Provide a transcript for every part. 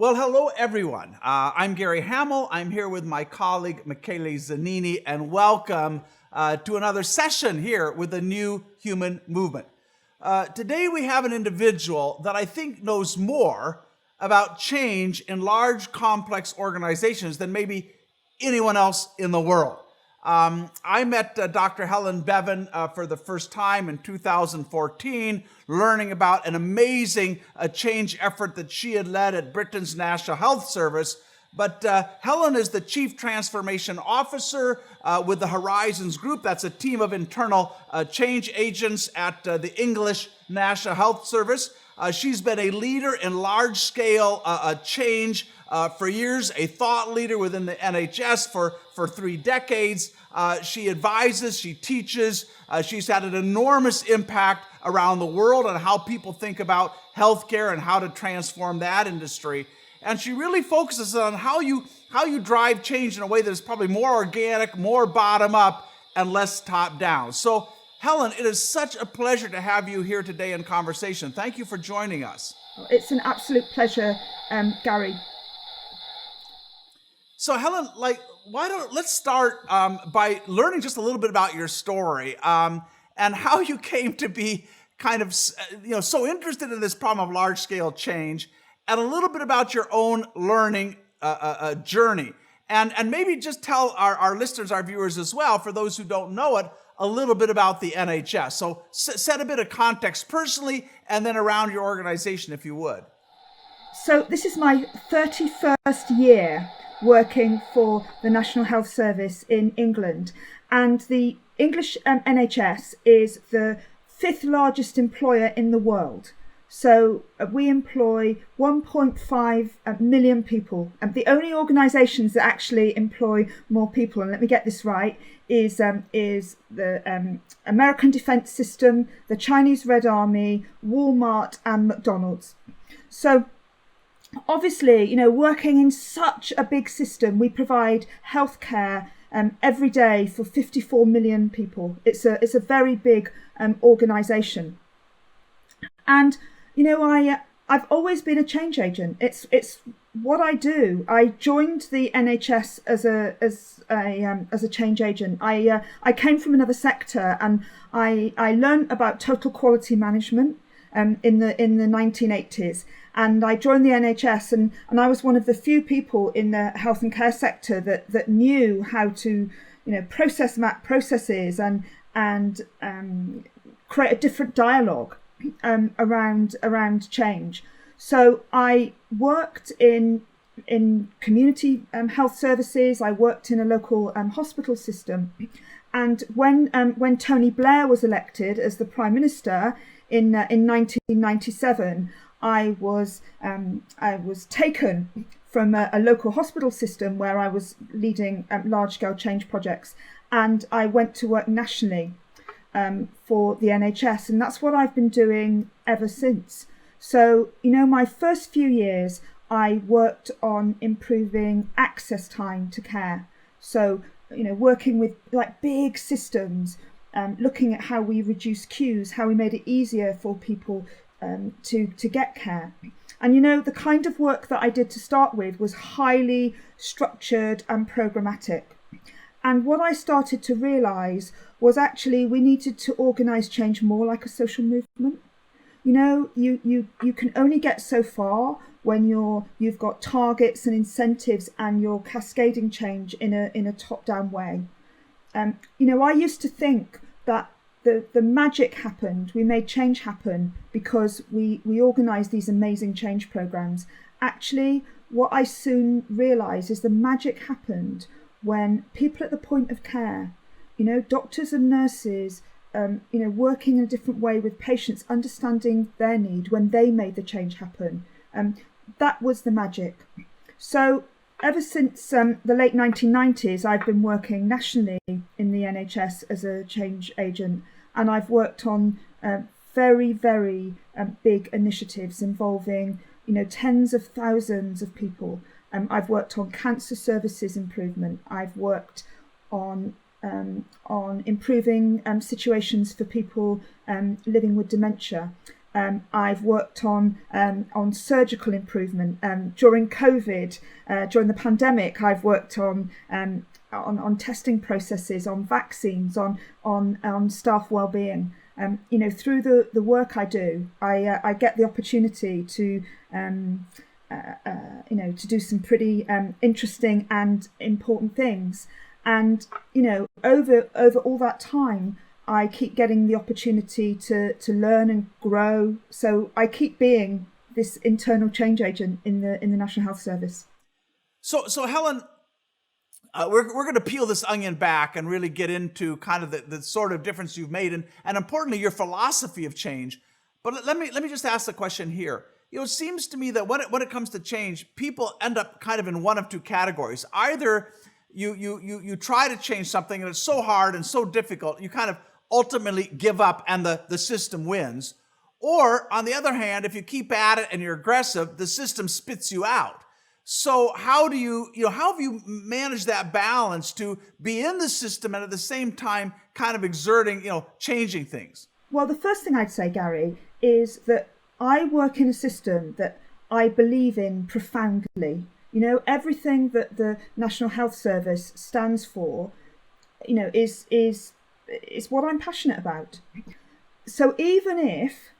Well, hello, everyone. I'm Gary Hamill. I'm here with my colleague, Michele Zanini, and welcome to another session here with the New Human Movement. Today, we have an individual that I think knows more about change in large, complex organizations than maybe anyone else in the world. I met Dr. Helen Bevan for the first time in 2014, learning about an amazing change effort that she had led at Britain's National Health Service. But Helen is the Chief Transformation Officer with the Horizons Group. That's a team of internal change agents at the English National Health Service. She's been a leader in large-scale change for years, a thought leader within the NHS for 3 decades. She advises, she teaches, she's had an enormous impact around the world on how people think about healthcare and how to transform that industry. And she really focuses on how you drive change in a way that is probably more organic, more bottom-up, and less top-down. So, Helen, it is such a pleasure to have you here today in conversation. Thank you for joining us. It's an absolute pleasure, Gary. So, Helen, let's start by learning just a little bit about your story and how you came to be kind of so interested in this problem of large-scale change, and a little bit about your own learning journey, and maybe just tell our listeners, our viewers as well, for those who don't know it, a little bit about the NHS. So set a bit of context personally and then around your organization, if you would. So this is my 31st year working for the National Health Service in England, and the English NHS is the 5th largest employer in the world. So we employ 1.5 million people. And the only organisations that actually employ more people, and let me get this right, is the American Defence System, the Chinese Red Army, Walmart and McDonald's. So obviously, working in such a big system, we provide healthcare every day for 54 million people. It's a very big organisation. And I've always been a change agent. It's what I do. I joined the NHS as a change agent. I came from another sector, and I learned about total quality management in the 1980s. And I joined the NHS, and I was one of the few people in the health and care sector that knew how to map processes and create a different dialogue around change. So I worked in community health services. I worked in a local hospital system, and when Tony Blair was elected as the Prime Minister in 1997, I was taken from a local hospital system where I was leading large-scale change projects, and I went to work nationally for the NHS, and that's what I've been doing ever since. So, my first few years, I worked on improving access time to care. So, working with big systems, looking at how we reduce queues, how we made it easier for people to get care. And the kind of work that I did to start with was highly structured and programmatic. And what I started to realise was actually we needed to organise change more like a social movement. You can only get so far when you've got targets and incentives and you're cascading change in a top-down way. I used to think that the magic happened, we made change happen because we organised these amazing change programmes. Actually, what I soon realised is the magic happened when people at the point of care, doctors and nurses, working in a different way with patients, understanding their need when they made the change happen. That was the magic. So ever since the late 1990s, I've been working nationally in the NHS as a change agent, and I've worked on very, very big initiatives involving, tens of thousands of people. I've worked on cancer services improvement. I've worked on improving situations for people living with dementia. I've worked on surgical improvement during COVID, during the pandemic. I've worked on testing processes, on vaccines, on staff well-being. Through the work I do, I get the opportunity to to do some pretty interesting and important things. And over all that time, I keep getting the opportunity to learn and grow. So I keep being this internal change agent in the National Health Service. So Helen, we're going to peel this onion back and really get into kind of the sort of difference you've made, and importantly, your philosophy of change. But let me just ask the question here. It seems to me that when it comes to change, people end up kind of in one of two categories. Either you try to change something and it's so hard and so difficult, you kind of ultimately give up and the system wins. Or on the other hand, if you keep at it and you're aggressive, the system spits you out. So how have you managed that balance to be in the system and at the same time kind of exerting, changing things? Well, the first thing I'd say, Gary, is that I work in a system that I believe in profoundly. Everything that the National Health Service stands for, is what I'm passionate about. So even if,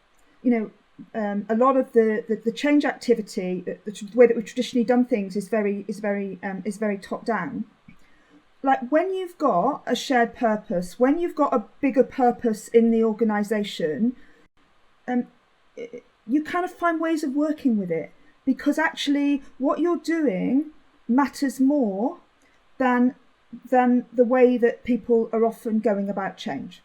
a lot of the change activity, the way that we've traditionally done things is very top down. Like when you've got a shared purpose, when you've got a bigger purpose in the organisation, you kind of find ways of working with it, because actually what you're doing matters more than the way that people are often going about change.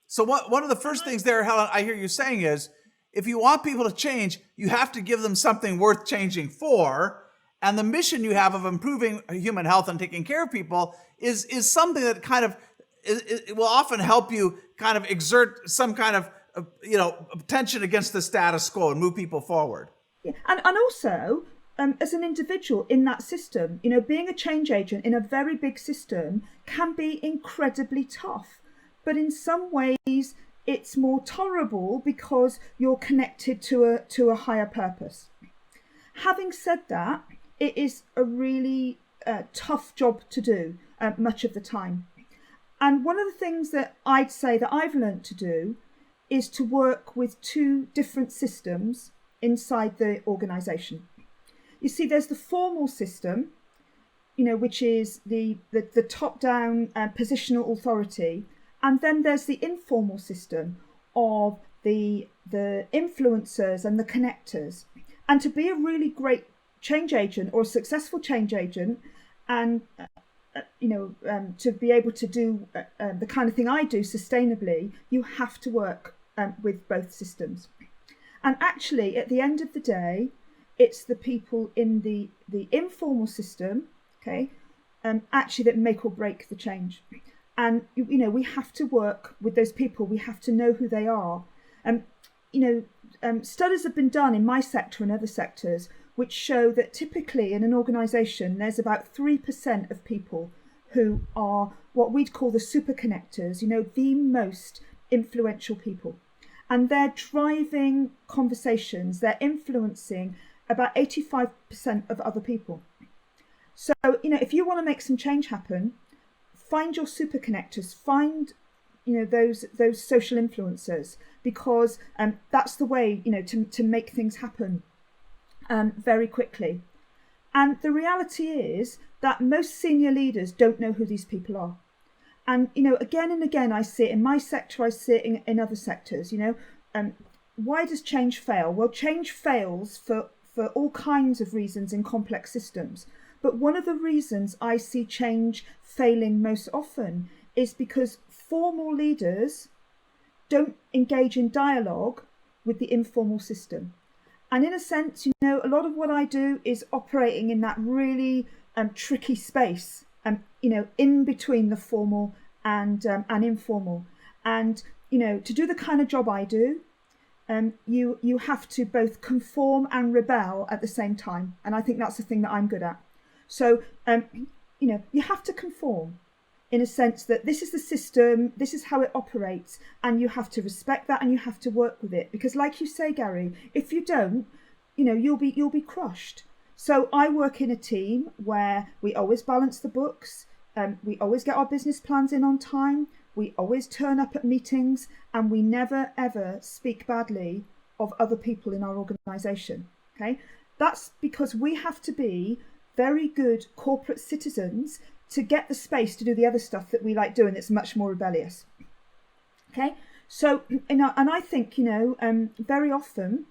So one of the first things there, Helen, I hear you saying is, if you want people to change, you have to give them something worth changing for. And the mission you have of improving human health and taking care of people is something that kind of it will often help you kind of exert some kind of tension against the status quo and move people forward. Yeah. And also, as an individual in that system, being a change agent in a very big system can be incredibly tough. But in some ways, it's more tolerable because you're connected to a higher purpose. Having said that, it is a really tough job to do much of the time. And one of the things that I'd say that I've learned to do is to work with two different systems inside the organisation. You see, there's the formal system, which is the top-down positional authority. And then there's the informal system of the influencers and the connectors. And to be a really great change agent or a successful change agent, and to be able to do the kind of thing I do sustainably, you have to work with both systems. And actually, at the end of the day, it's the people in the informal system, actually that make or break the change. And, we have to work with those people. We have to know who they are. Studies have been done in my sector and other sectors which show that typically in an organisation, there's about 3% of people who are what we'd call the super connectors, the most influential people. And they're driving conversations. They're influencing about 85% of other people. So, if you want to make some change happen, find your super connectors, find those social influencers, because that's the way to make things happen very quickly. And the reality is that most senior leaders don't know who these people are. And again and again, I see it in my sector, I see it in other sectors. Why does change fail? Well, change fails for all kinds of reasons in complex systems. But one of the reasons I see change failing most often is because formal leaders don't engage in dialogue with the informal system. And in a sense, a lot of what I do is operating in that really tricky space, in between the formal and informal. And, to do the kind of job I do, you have to both conform and rebel at the same time. And I think that's the thing that I'm good at. So, you have to conform. in a sense that this is the system, this is how it operates, and you have to respect that and you have to work with it. Because like you say, Gary, if you don't, you'll be crushed. So I work in a team where we always balance the books, we always get our business plans in on time, we always turn up at meetings, and we never ever speak badly of other people in our organisation. Okay, that's because we have to be very good corporate citizens to get the space to do the other stuff that we like doing that's much more rebellious. Okay, so and I think very often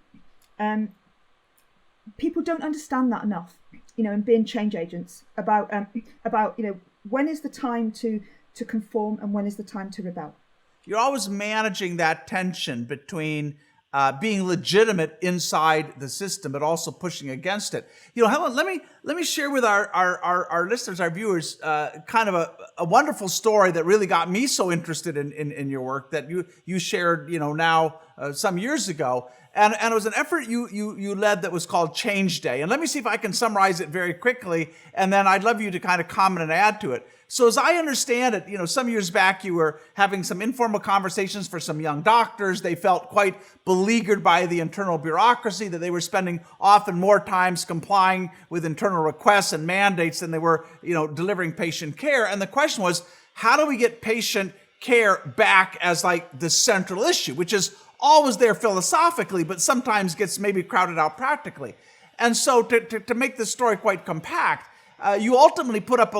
people don't understand that enough, in being change agents about when is the time to conform and when is the time to rebel. You're always managing that tension between being legitimate inside the system, but also pushing against it. Helen, let me share with our listeners, our viewers, kind of a wonderful story that really got me so interested in your work that you shared, now some years ago. And it was an effort you led that was called Change Day. And let me see if I can summarize it very quickly, and then I'd love you to kind of comment and add to it. So as I understand it, some years back you were having some informal conversations for some young doctors. They felt quite beleaguered by the internal bureaucracy, that they were spending often more times complying with internal requests and mandates than they were, delivering patient care. And the question was, how do we get patient care back as like the central issue, which is always there philosophically, but sometimes gets maybe crowded out practically. And so to make this story quite compact, you ultimately put up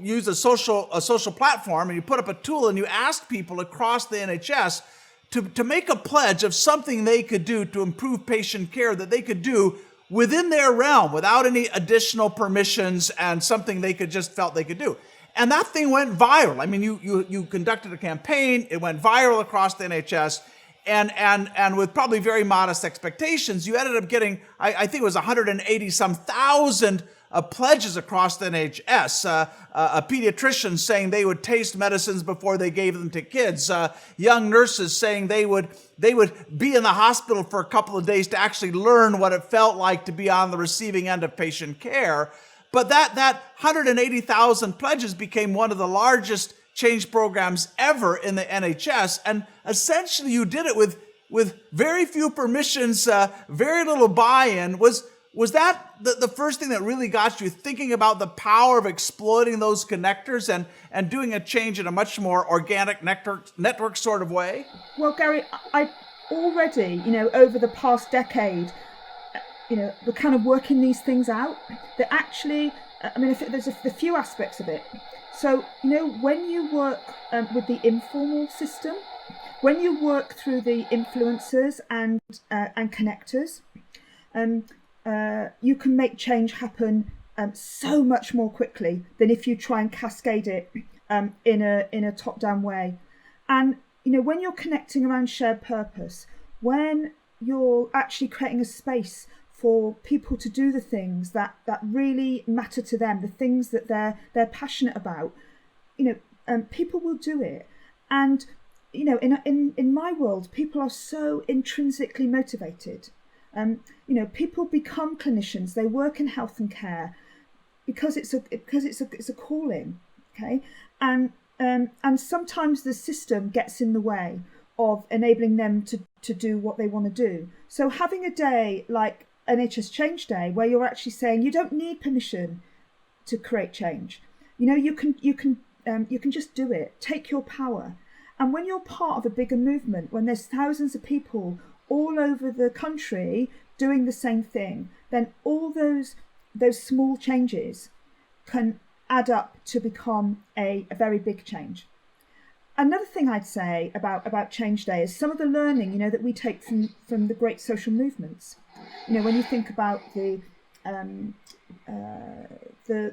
use a social platform, and you put up a tool, and you asked people across the NHS to make a pledge of something they could do to improve patient care that they could do within their realm without any additional permissions, and something they felt they could do. And that thing went viral. I mean, you conducted a campaign, it went viral across the NHS, and with probably very modest expectations, you ended up getting, I think it was 180-some thousand pledges across the NHS. A pediatrician saying they would taste medicines before they gave them to kids. Young nurses saying they would be in the hospital for a couple of days to actually learn what it felt like to be on the receiving end of patient care. But that 180,000 pledges became one of the largest change programs ever in the NHS, and essentially you did it with very few permissions, very little buy-in. Was that the first thing that really got you thinking about the power of exploiting those connectors and doing a change in a much more organic network sort of way? Well, Gary, I already, over the past decade, we're kind of working these things out. That actually, there's a few aspects of it. So, when you work with the informal system, when you work through the influencers and connectors, you can make change happen so much more quickly than if you try and cascade it in a top-down way. And when you're connecting around shared purpose, when you're actually creating a space for people to do the things that really matter to them, the things that they're passionate about, people will do it. And in my world, people are so intrinsically motivated. People become clinicians. They work in health and care because it's a calling. Okay, and sometimes the system gets in the way of enabling them to do what they want to do. So having a day like NHS Change Day, where you're actually saying you don't need permission to create change. You can just do it. Take your power. And when you're part of a bigger movement, when there's thousands of people all over the country doing the same thing, then all those small changes can add up to become a very big change. Another thing I'd say about Change Day is some of the learning, that we take from the great social movements. When you think about the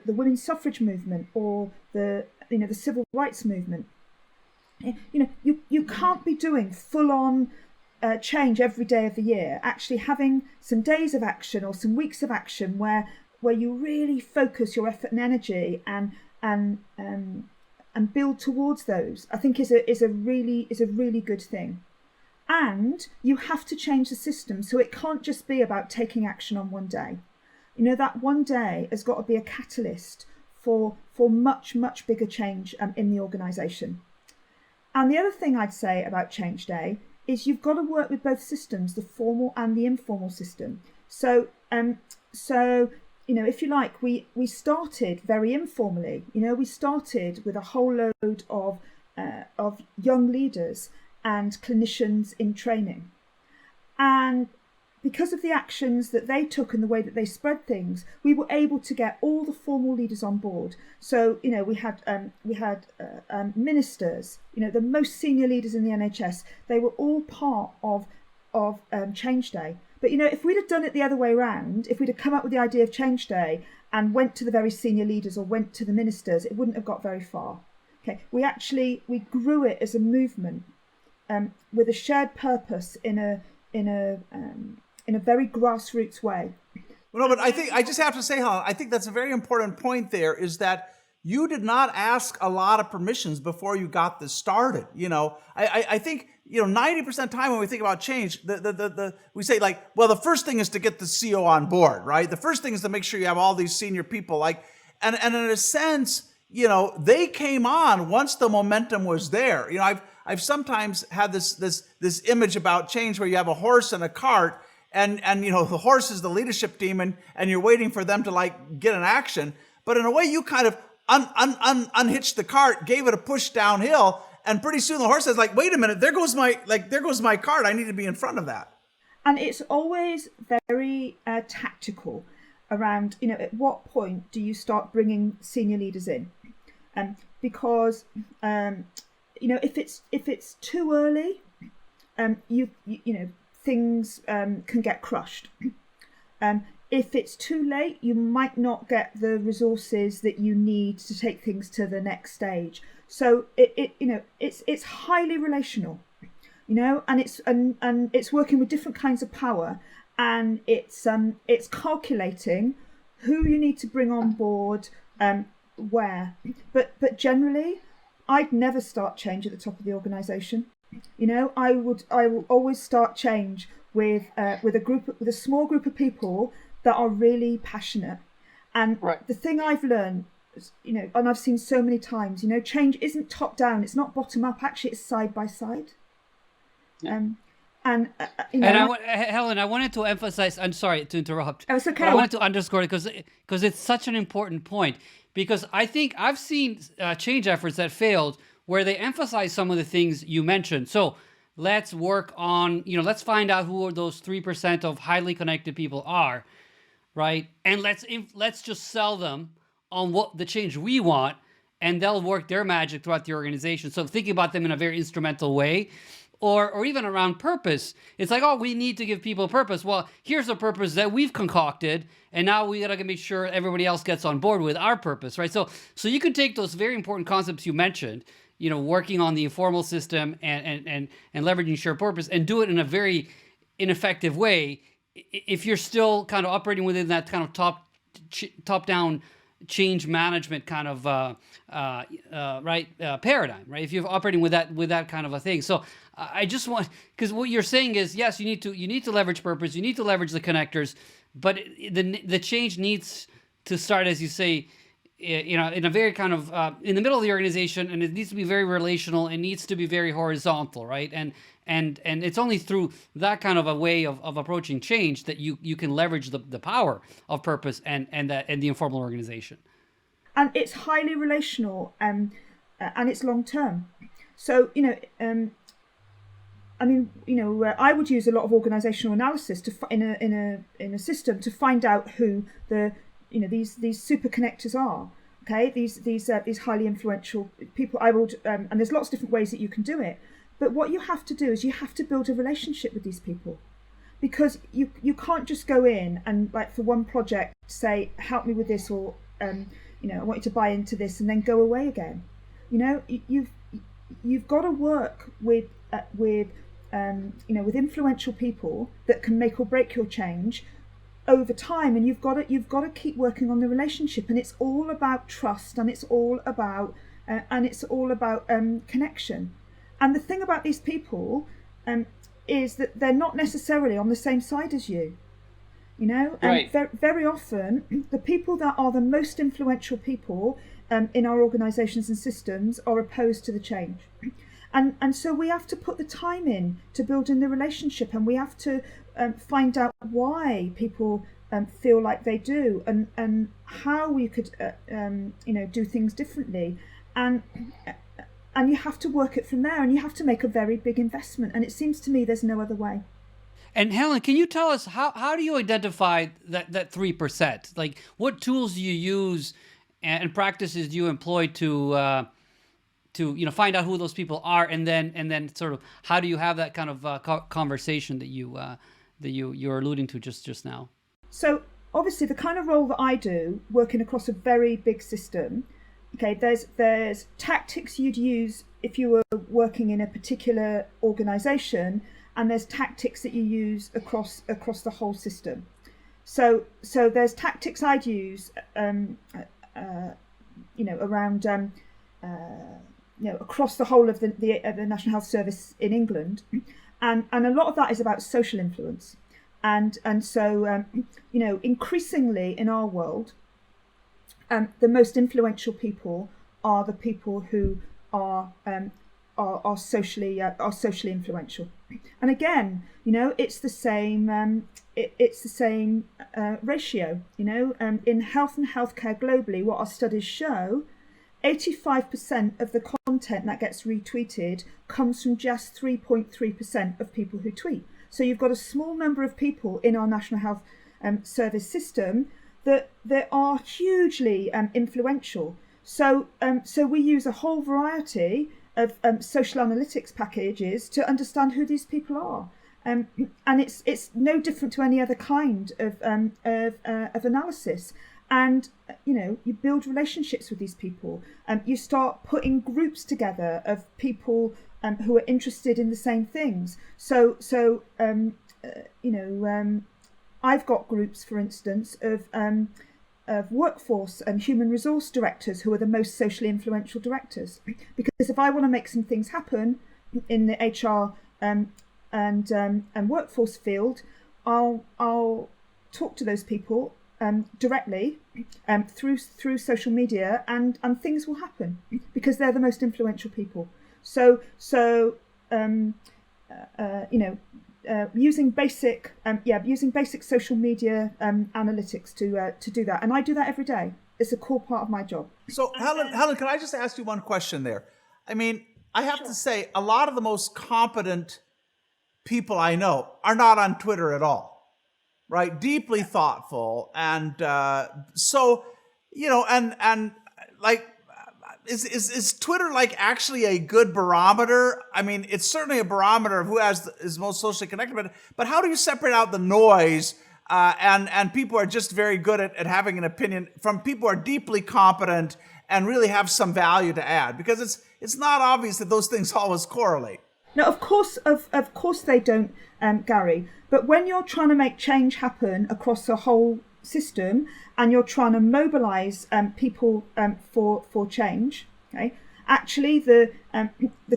women's suffrage movement or the civil rights movement, you can't be doing full on change every day of the year. Actually, having some days of action or some weeks of action where you really focus your effort and energy and build towards those, I think is a really good thing. And you have to change the system, so it can't just be about taking action on one day. That one day has got to be a catalyst for much bigger change in the organisation. And the other thing I'd say about Change Day is you've got to work with both systems, the formal and the informal system. So if you like, we started very informally. We started with a whole load of young leaders and clinicians in training, and because of the actions that they took and the way that they spread things, we were able to get all the formal leaders on board. So, we had ministers, the most senior leaders in the NHS. They were all part of Change Day. But, if we'd have done it the other way around, if we'd have come up with the idea of Change Day and went to the very senior leaders or went to the ministers, it wouldn't have got very far. Okay, we grew it as a movement with a shared purpose in a very grassroots way. Well, no, but I just have to say, Helen, I think that's a very important point there, is that you did not ask a lot of permissions before you got this started. I think, 90% of the time when we think about change, we say the first thing is to get the CO on board, right? The first thing is to make sure you have all these senior people, and in a sense, they came on once the momentum was there. I've sometimes had this image about change where you have a horse and a cart, and the horse is the leadership team, and you're waiting for them to get an action. But in a way, you kind of unhitched the cart, gave it a push downhill, and pretty soon the horse says, wait a minute, there goes my cart. I need to be in front of that. And it's always very tactical around, at what point do you start bringing senior leaders in? Because if it's too early, things can get crushed. If it's too late, you might not get the resources that you need to take things to the next stage. So it's highly relational, and it's working with different kinds of power, and it's calculating who you need to bring on board, where. But generally, I'd never start change at the top of the organisation. I will always start change with a small group of people that are really passionate. And right. The thing I've learned, and I've seen so many times, change isn't top down, it's not bottom up. Actually, it's side by side. Yeah. Helen, I wanted to emphasize. I'm sorry to interrupt. Oh, it's okay. But I wanted to underscore it because it's such an important point. Because I think I've seen change efforts that failed where they emphasize some of the things you mentioned. So let's work on, let's find out who those 3% of highly connected people are, right? And let's just sell them on what the change we want, and they'll work their magic throughout the organization. So thinking about them in a very instrumental way. Or even around purpose. It's we need to give people purpose. Well, here's a purpose that we've concocted, and now we gotta make sure everybody else gets on board with our purpose, right? So you can take those very important concepts you mentioned, working on the informal system and leveraging shared purpose, and do it in a very ineffective way if you're still kind of operating within that kind of top-down change management kind of paradigm, right? If you're operating with that kind of a thing. So I just want, because what you're saying is, yes, you need to leverage purpose, you need to leverage the connectors, but the change needs to start, as you say, in a very kind of in the middle of the organization, and it needs to be very relational. It needs to be very horizontal, right? And it's only through that kind of a way of approaching change that you can leverage the power of purpose and the informal organization. And it's highly relational, and it's long term. So I would use a lot of organizational analysis in a system to find out who these super connectors are. Okay, these highly influential people. I would, and there's lots of different ways that you can do it. But what you have to do is you have to build a relationship with these people, because you can't just go in and for one project say, help me with this, or I want you to buy into this, and then go away again. You've got to work with influential people that can make or break your change over time, and you've got to keep working on the relationship, and it's all about trust, and it's all about connection. And the thing about these people is that they're not necessarily on the same side as you. Right. And very often the people that are the most influential people in our organisations and systems are opposed to the change. And so we have to put the time in to build in the relationship, and we have to find out why people feel like they do, and how we could do things differently, and you have to work it from there, and you have to make a very big investment, and it seems to me there's no other way. And Helen, can you tell us how do you identify that 3%? Like, what tools do you use and practices do you employ to find out who those people are, and then sort of how do you have that kind of conversation that you're alluding to just now? So obviously the kind of role that I do, working across a very big system, okay, there's tactics you'd use if you were working in a particular organisation, and there's tactics that you use across the whole system. So there's tactics I'd use, around, across the whole of the National Health Service in England, and a lot of that is about social influence, and so increasingly in our world, the most influential people are the people who are socially influential. And again, it's the same ratio. In health and healthcare globally, what our studies show, 85% of the content that gets retweeted comes from just 3.3% of people who tweet. So you've got a small number of people in our National Health Service system that are hugely influential. So we use a whole variety of social analytics packages to understand who these people are, and it's no different to any other kind of analysis. And you build relationships with these people, you start putting groups together of people who are interested in the same things. So I've got groups, for instance, of workforce and human resource directors who are the most socially influential directors. Because if I want to make some things happen in the HR and workforce field, I'll talk to those people directly through social media, and things will happen because they're the most influential people. Using basic social media analytics to do that, and I do that every day. It's a core part of my job. So Helen, can I just ask you one question there? I mean, I have to say, a lot of the most competent people I know are not on Twitter at all, right? Deeply thoughtful, and is Twitter like actually a good barometer? I mean, it's certainly a barometer of who is most socially connected, but how do you separate out the noise and people are just very good at having an opinion from people who are deeply competent and really have some value to add? Because it's not obvious that those things always correlate. No, of course they don't, Gary. But when you're trying to make change happen across the whole system, and you're trying to mobilise people for change, okay, actually the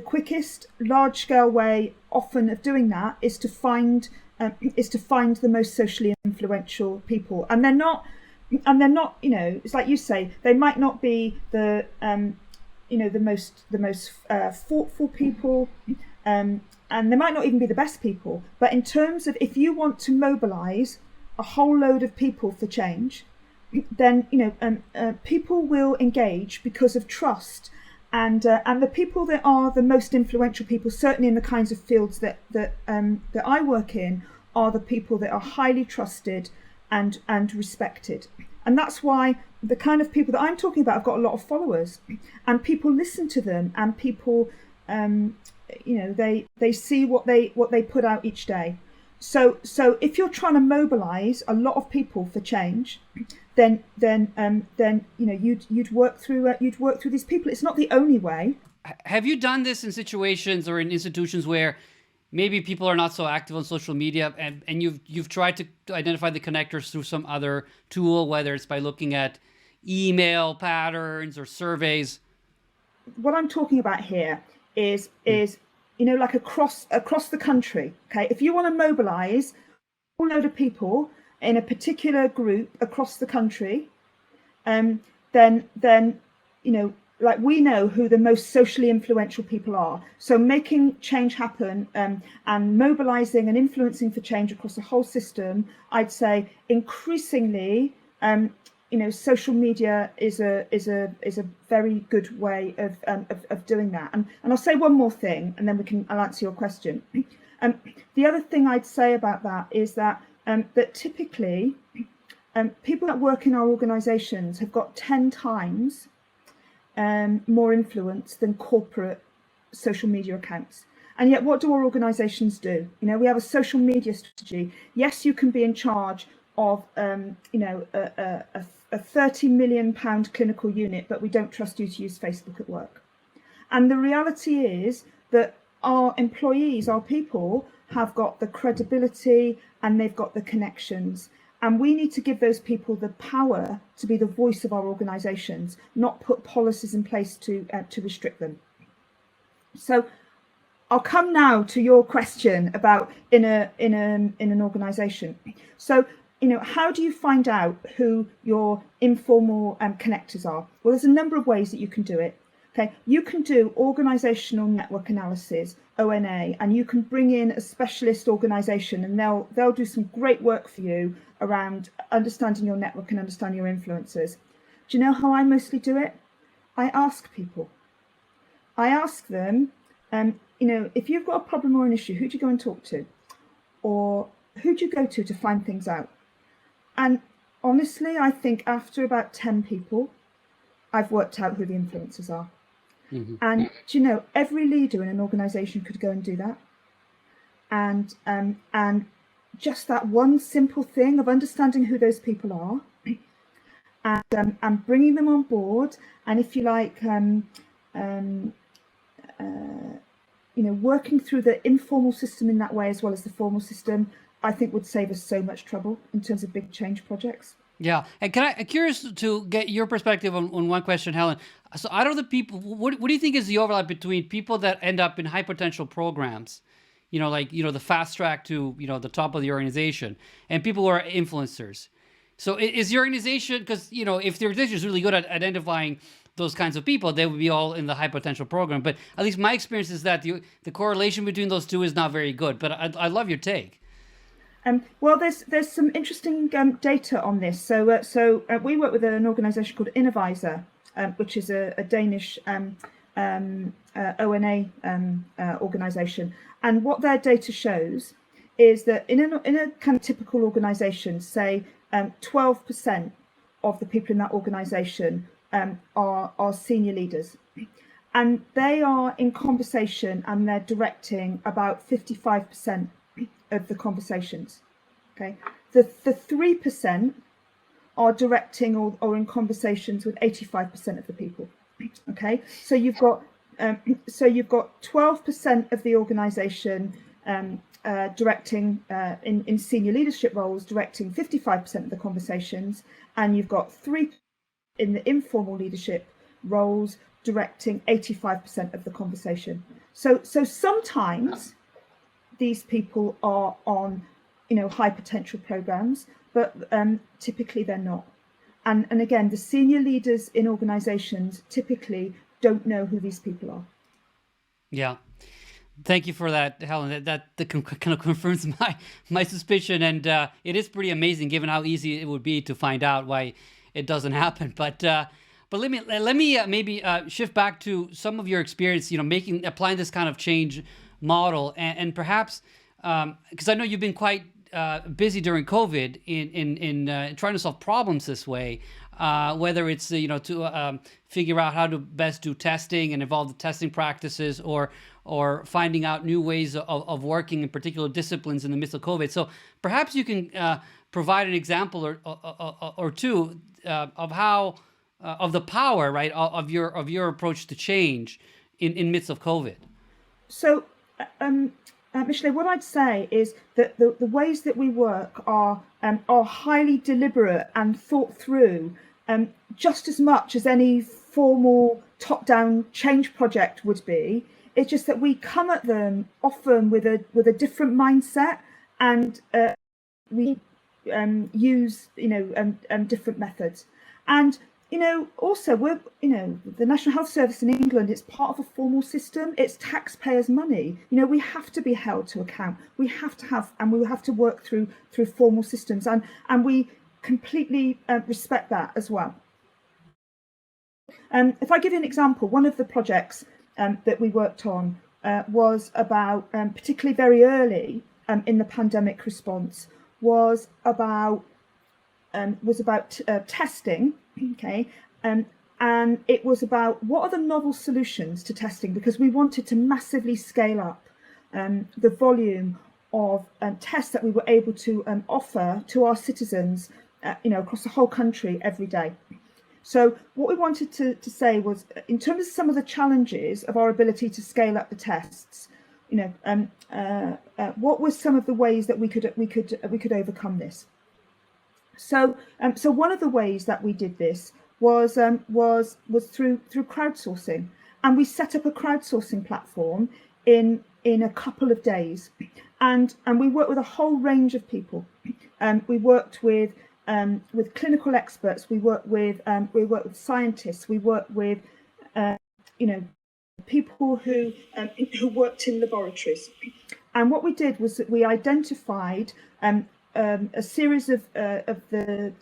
quickest large-scale way often of doing that is to find the most socially influential people, and they're not it's like you say, they might not be the most thoughtful people, and they might not even be the best people, but in terms of, if you want to mobilise a whole load of people for change, then people will engage because of trust, and the people that are the most influential people, certainly in the kinds of fields that I work in, are the people that are highly trusted and respected. And that's why the kind of people that I'm talking about have got a lot of followers, and people listen to them, and people they see what they put out each day. So if you're trying to mobilise a lot of people for change, then you'd work through these people. It's not the only way. Have you done this in situations or in institutions where maybe people are not so active on social media, and you've tried to identify the connectors through some other tool, whether it's by looking at email patterns or surveys? What I'm talking about here is like across the country. Okay, if you want to mobilise a whole load of people in a particular group across the country, then like we know who the most socially influential people are. So making change happen and mobilizing and influencing for change across the whole system, I'd say increasingly, social media is a very good way of doing that. And I'll say one more thing, and then I'll answer your question. The other thing I'd say about that is that typically people that work in our organisations have got 10 times more influence than corporate social media accounts. And yet, what do our organisations do? We have a social media strategy. Yes, you can be in charge of a £30 million clinical unit, but we don't trust you to use Facebook at work. And the reality is that our employees, our people, have got the credibility and they've got the connections. And we need to give those people the power to be the voice of our organisations, not put policies in place to restrict them. So I'll come now to your question about in an organisation. So, how do you find out who your informal connectors are? Well, there's a number of ways that you can do it. Okay, you can do organisational network analysis, ONA, and you can bring in a specialist organisation, and they'll do some great work for you around understanding your network and understanding your influencers. Do you know how I mostly do it? I ask people. I ask them, if you've got a problem or an issue, who do you go and talk to? Or who do you go to find things out? And honestly, I think after about 10 people, I've worked out who the influencers are. Mm-hmm. And every leader in an organisation could go and do that. And just that one simple thing of understanding who those people are, and bringing them on board, and if you like, working through the informal system in that way as well as the formal system, I think would save us so much trouble in terms of big change projects. Yeah, and I'm curious to get your perspective on one question, Helen. So out of the people, what do you think is the overlap between people that end up in high potential programs, the fast track to, the top of the organization, and people who are influencers? So is your organization, because, if the organization is really good at identifying those kinds of people, they would be all in the high potential program. But at least my experience is that the correlation between those two is not very good. But I love your take. Well, there's some interesting data on this. So we work with an organisation called Innovisor, which is a Danish ONA organisation. And what their data shows is that in a kind of typical organisation, say 12% of the people in that organisation are senior leaders. And they are in conversation and they're directing about 55% of the conversations. Okay, the 3% are directing or in conversations with 85% of the people. Okay, so you've got 12% of the organisation directing in senior leadership roles, directing 55% of the conversations, and you've got 3% in the informal leadership roles directing 85% of the conversation. So sometimes these people are on, high potential programs, but typically they're not. And again, the senior leaders in organizations typically don't know who these people are. Yeah. Thank you for that, Helen. That kind of confirms my suspicion, and it is pretty amazing given how easy it would be to find out why it doesn't happen. But let me maybe shift back to some of your experience, applying this kind of change model, and perhaps because I know you've been quite busy during COVID in trying to solve problems this way, whether it's to figure out how to best do testing and evolve the testing practices, or finding out new ways of working in particular disciplines in the midst of COVID. So perhaps you can provide an example or two of how of the power, right, of your approach to change in midst of COVID. So. Michelle, what I'd say is that the ways that we work are highly deliberate and thought through, just as much as any formal top-down change project would be. It's just that we come at them often with a different mindset, and we use different methods. And also the National Health Service in England, it's part of a formal system. It's taxpayers' money. We have to be held to account. We have to work through formal systems, and we completely respect that as well. If I give you an example, one of the projects that we worked on was about, particularly very early in the pandemic response, was about testing. Okay, and it was about what are the novel solutions to testing, because we wanted to massively scale up the volume of tests that we were able to offer to our citizens, across the whole country every day. So what we wanted to say was, in terms of some of the challenges of our ability to scale up the tests, what were some of the ways that we could overcome this? So one of the ways that we did this was through crowdsourcing, and we set up a crowdsourcing platform in a couple of days, and we worked with a whole range of people. We worked with clinical experts. We worked with scientists. We worked with people who worked in laboratories. And what we did was that we identified a series of the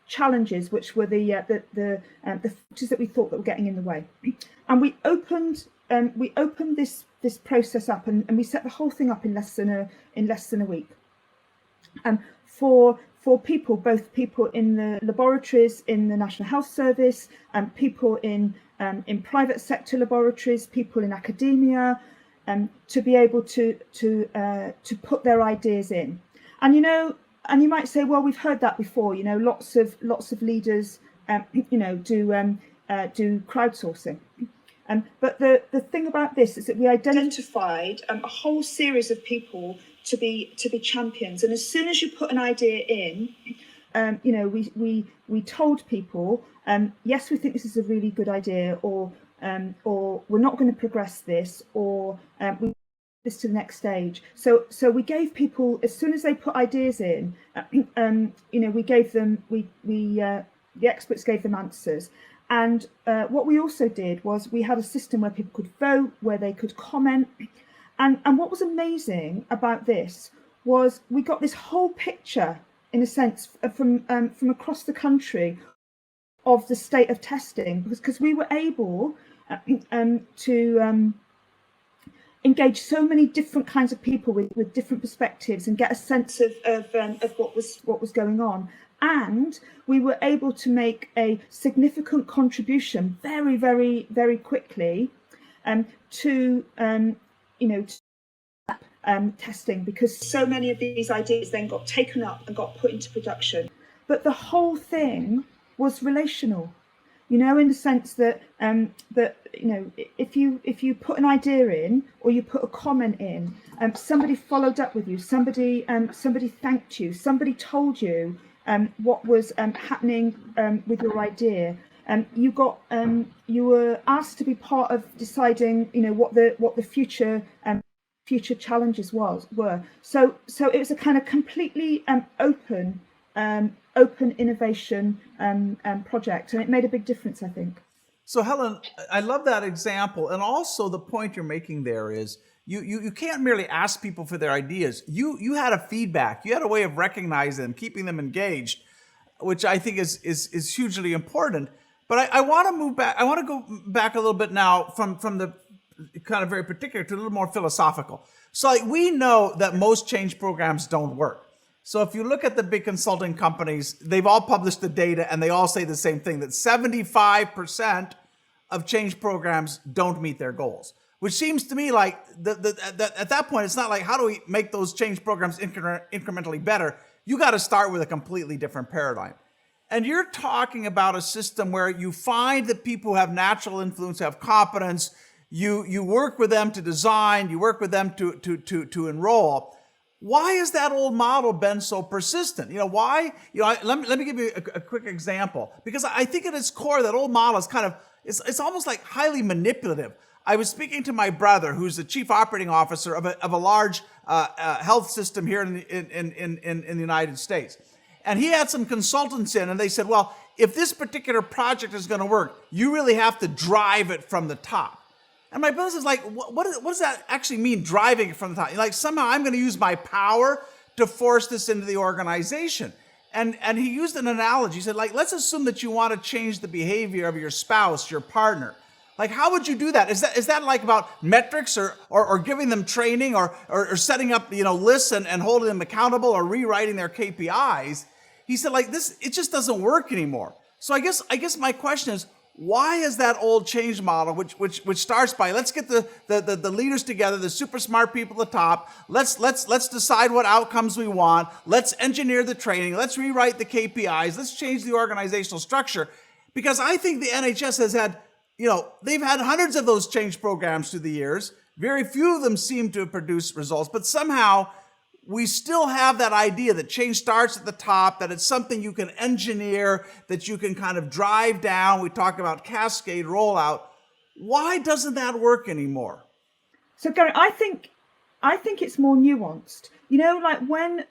challenges, which were the factors that we thought that were getting in the way, and we opened this process up, and we set the whole thing up in less than a week. For people, both people in the laboratories in the National Health Service, and people in private sector laboratories, people in academia, to be able to put their ideas in. And you might say, well, we've heard that before. Lots of leaders, do crowdsourcing. But the thing about this is that we identified a whole series of people to be champions. And as soon as you put an idea in, we told people, yes, we think this is a really good idea, or we're not going to progress this, or we this to the next stage. So we gave people, as soon as they put ideas in, we gave them, the experts gave them answers. And what we also did was we had a system where people could vote, where they could comment. And what was amazing about this was we got this whole picture, in a sense, from across the country of the state of testing, because we were able to engage so many different kinds of people with different perspectives and get a sense of what was going on. And we were able to make a significant contribution very, very, very quickly to testing, because so many of these ideas then got taken up and got put into production. But the whole thing was relational, in the sense that if you put an idea in, or you put a comment in, somebody followed up with you, somebody thanked you, somebody told you what was happening with your idea. You were asked to be part of deciding, what the future challenges were. So it was a kind of completely open innovation project, and it made a big difference, I think. So Helen, I love that example, and also the point you're making there is you can't merely ask people for their ideas. You had a feedback, you had a way of recognizing them, keeping them engaged, which I think is hugely important. But I want to move back. I want to go back a little bit now from the kind of very particular to a little more philosophical. So we know that most change programs don't work. So if you look at the big consulting companies, they've all published the data, and they all say the same thing, that 75% of change programs don't meet their goals, which seems to me like at that point, it's not like, how do we make those change programs incrementally better? You got to start with a completely different paradigm. And you're talking about a system where you find that people who have natural influence, have competence, you work with them to design, you work with them to enroll. Why has that old model been so persistent? Why? Let me give you a quick example, because I think at its core, that old model is it's almost like highly manipulative. I was speaking to my brother, who's the chief operating officer of a large health system here in the United States, And he had some consultants in, and they said, well, if this particular project is going to work, you really have to drive it from the top. And my boss is like, what does that actually mean, driving it from the top? Like, somehow I'm going to use my power to force this into the organization. And he used an analogy. He said, like, let's assume that you want to change the behavior of your spouse, your partner. Like, how would you do that? Is that like about metrics or giving them training or setting up, lists and holding them accountable or rewriting their KPIs? He said, like, this, it just doesn't work anymore. So I guess my question is, why is that old change model, which starts by, let's get the leaders together, the super smart people at the top, let's decide what outcomes we want, let's engineer the training, let's rewrite the KPIs, let's change the organizational structure? Because I think the NHS has had, they've had hundreds of those change programs through the years. Very few of them seem to have produced results, but somehow we still have that idea that change starts at the top, that it's something you can engineer, that you can kind of drive down. We talk about cascade rollout. Why doesn't that work anymore? So, Gary, I think it's more nuanced. Like when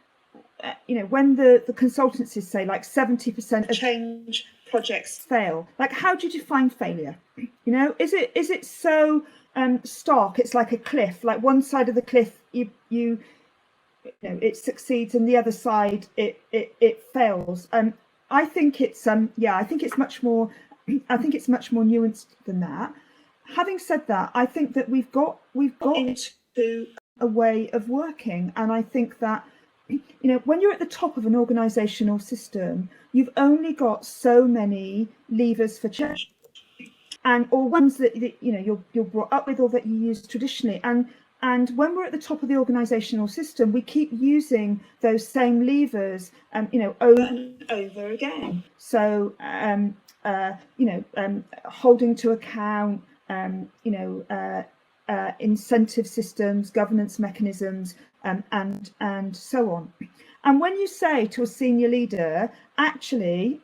the consultancies say like 70% of change projects fail, like how do you define failure? Is it so stark? It's like a cliff, like one side of the cliff it succeeds and the other side it fails. I think it's much more nuanced than that. Having said that, I think that we've got into a way of working, and I think that when you're at the top of an organizational system, you've only got so many levers for change, or ones that you're brought up with or that you use traditionally. And when we're at the top of the organizational system, we keep using those same levers, over and over again. So, holding to account, incentive systems, governance mechanisms, and so on. And when you say to a senior leader, actually,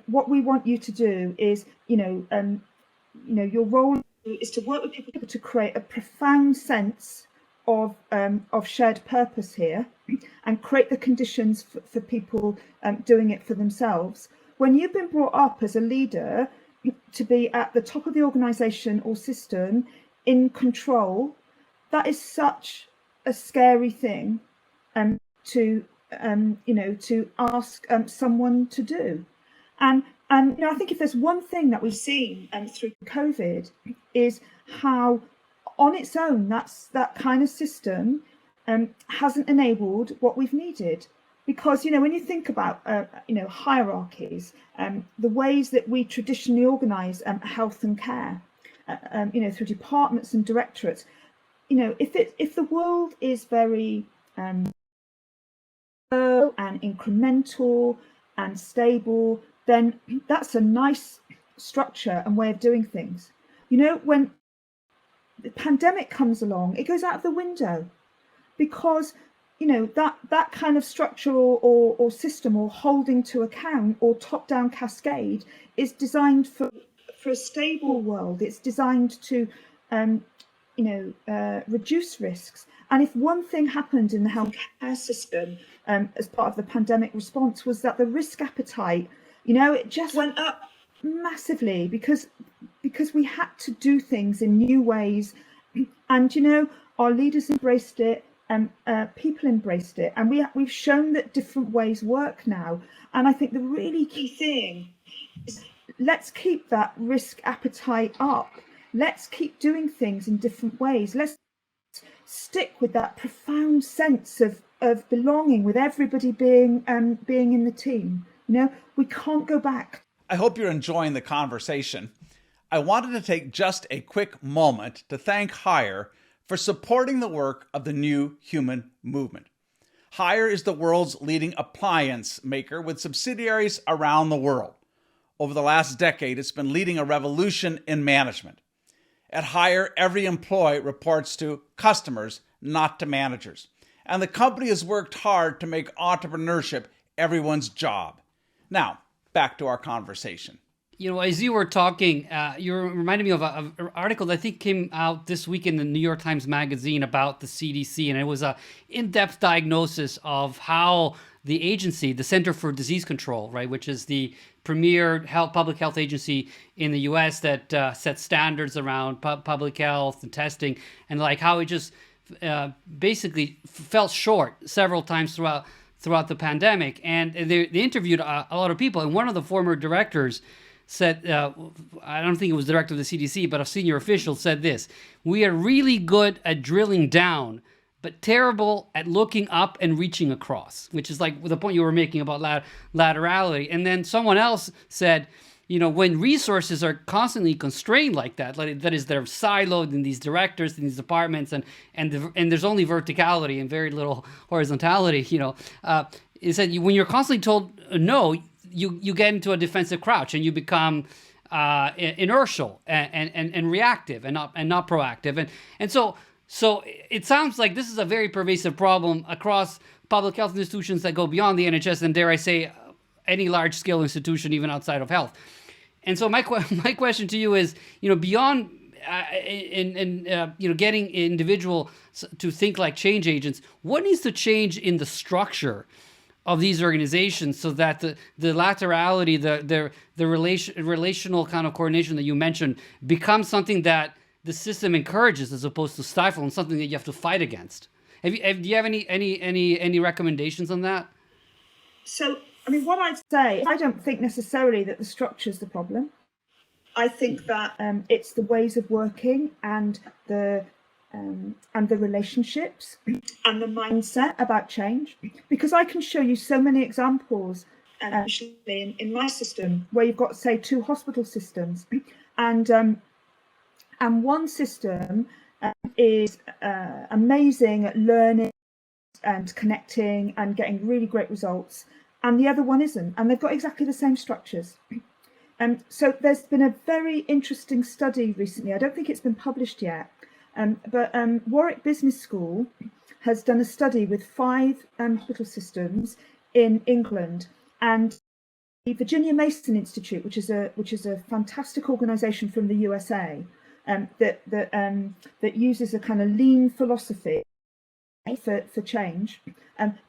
what we want you to do is, your role is to work with people to create a profound sense of shared purpose here, and create the conditions for people doing it for themselves. When you've been brought up as a leader to be at the top of the organisation or system in control, that is such a scary thing to ask someone to do. And I think if there's one thing that we've seen through COVID is how, on its own, that kind of system hasn't enabled what we've needed. Because when you think about hierarchies, the ways that we traditionally organise health and care, through departments and directorates, if the world is very slow and incremental and stable, then that's a nice structure and way of doing things. When the pandemic comes along, it goes out of the window, because that kind of structure or system or holding to account or top-down cascade is designed for a stable world. It's designed to reduce risks. And if one thing happened in the healthcare system as part of the pandemic response was that the risk appetite, it just went up massively because we had to do things in new ways. And, our leaders embraced it, people embraced it. And we've shown that different ways work now. And I think the really key thing is, let's keep that risk appetite up. Let's keep doing things in different ways. Let's stick with that profound sense of belonging, with everybody being in the team. We can't go back. I hope you're enjoying the conversation. I wanted to take just a quick moment to thank Hire for supporting the work of the New Human Movement. Hire is the world's leading appliance maker with subsidiaries around the world. Over the last decade, it's been leading a revolution in management. At Hire, every employee reports to customers, not to managers. And the company has worked hard to make entrepreneurship everyone's job. Now, back to our conversation. as you were talking, you reminded me of an article that I think came out this week in the New York Times Magazine about the CDC, and it was a in-depth diagnosis of how the agency, the Center for Disease Control, right, which is the premier public health agency in the U.S. that sets standards around public health and testing, and like how it just basically fell short several times throughout the pandemic. And they interviewed a lot of people, and one of the former directors said, I don't think it was the director of the CDC, but a senior official said this: "We are really good at drilling down, but terrible at looking up and reaching across," which is like the point you were making about laterality. And then someone else said, when resources are constantly constrained like that, that is, they're siloed in these directors, in these departments, and there's only verticality and very little horizontality, is that when you're constantly told no, you get into a defensive crouch and you become inertial and reactive and not proactive. And so it sounds like this is a very pervasive problem across public health institutions that go beyond the NHS and, dare I say, any large-scale institution, even outside of health. And so my question to you is, beyond getting individuals to think like change agents, what needs to change in the structure of these organizations so that the laterality, the relational kind of coordination that you mentioned becomes something that the system encourages as opposed to stifle, and something that you have to fight against? Do you have any recommendations on that? So, what I'd say, I don't think necessarily that the structure's the problem. I think that it's the ways of working and the relationships and the mindset about change. Because I can show you so many examples, actually in my system, where you've got, say, two hospital systems, and one system is amazing at learning and connecting and getting really great results, and the other one isn't, and they've got exactly the same structures. So there's been a very interesting study recently. I don't think it's been published yet, but Warwick Business School has done a study with 5 hospital systems in England, and the Virginia Mason Institute, which is a fantastic organisation from the USA, that uses a kind of lean philosophy for change,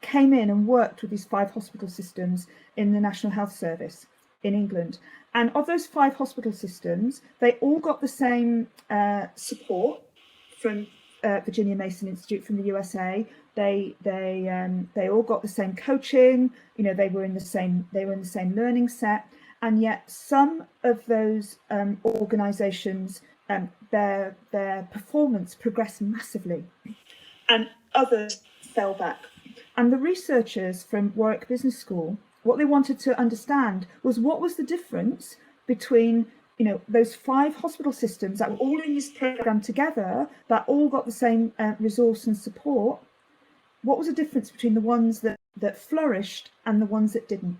came in and worked with these 5 hospital systems in the National Health Service in England. And of those 5 hospital systems, they all got the same support from Virginia Mason Institute from the USA. They all got the same coaching. They were in the same learning set. And yet, some of those organisations, their performance progressed massively, and others fell back. And the researchers from Warwick Business School, what they wanted to understand was what was the difference between those 5 hospital systems that were all in this program together, that all got the same resource and support. What was the difference between the ones that flourished and the ones that didn't?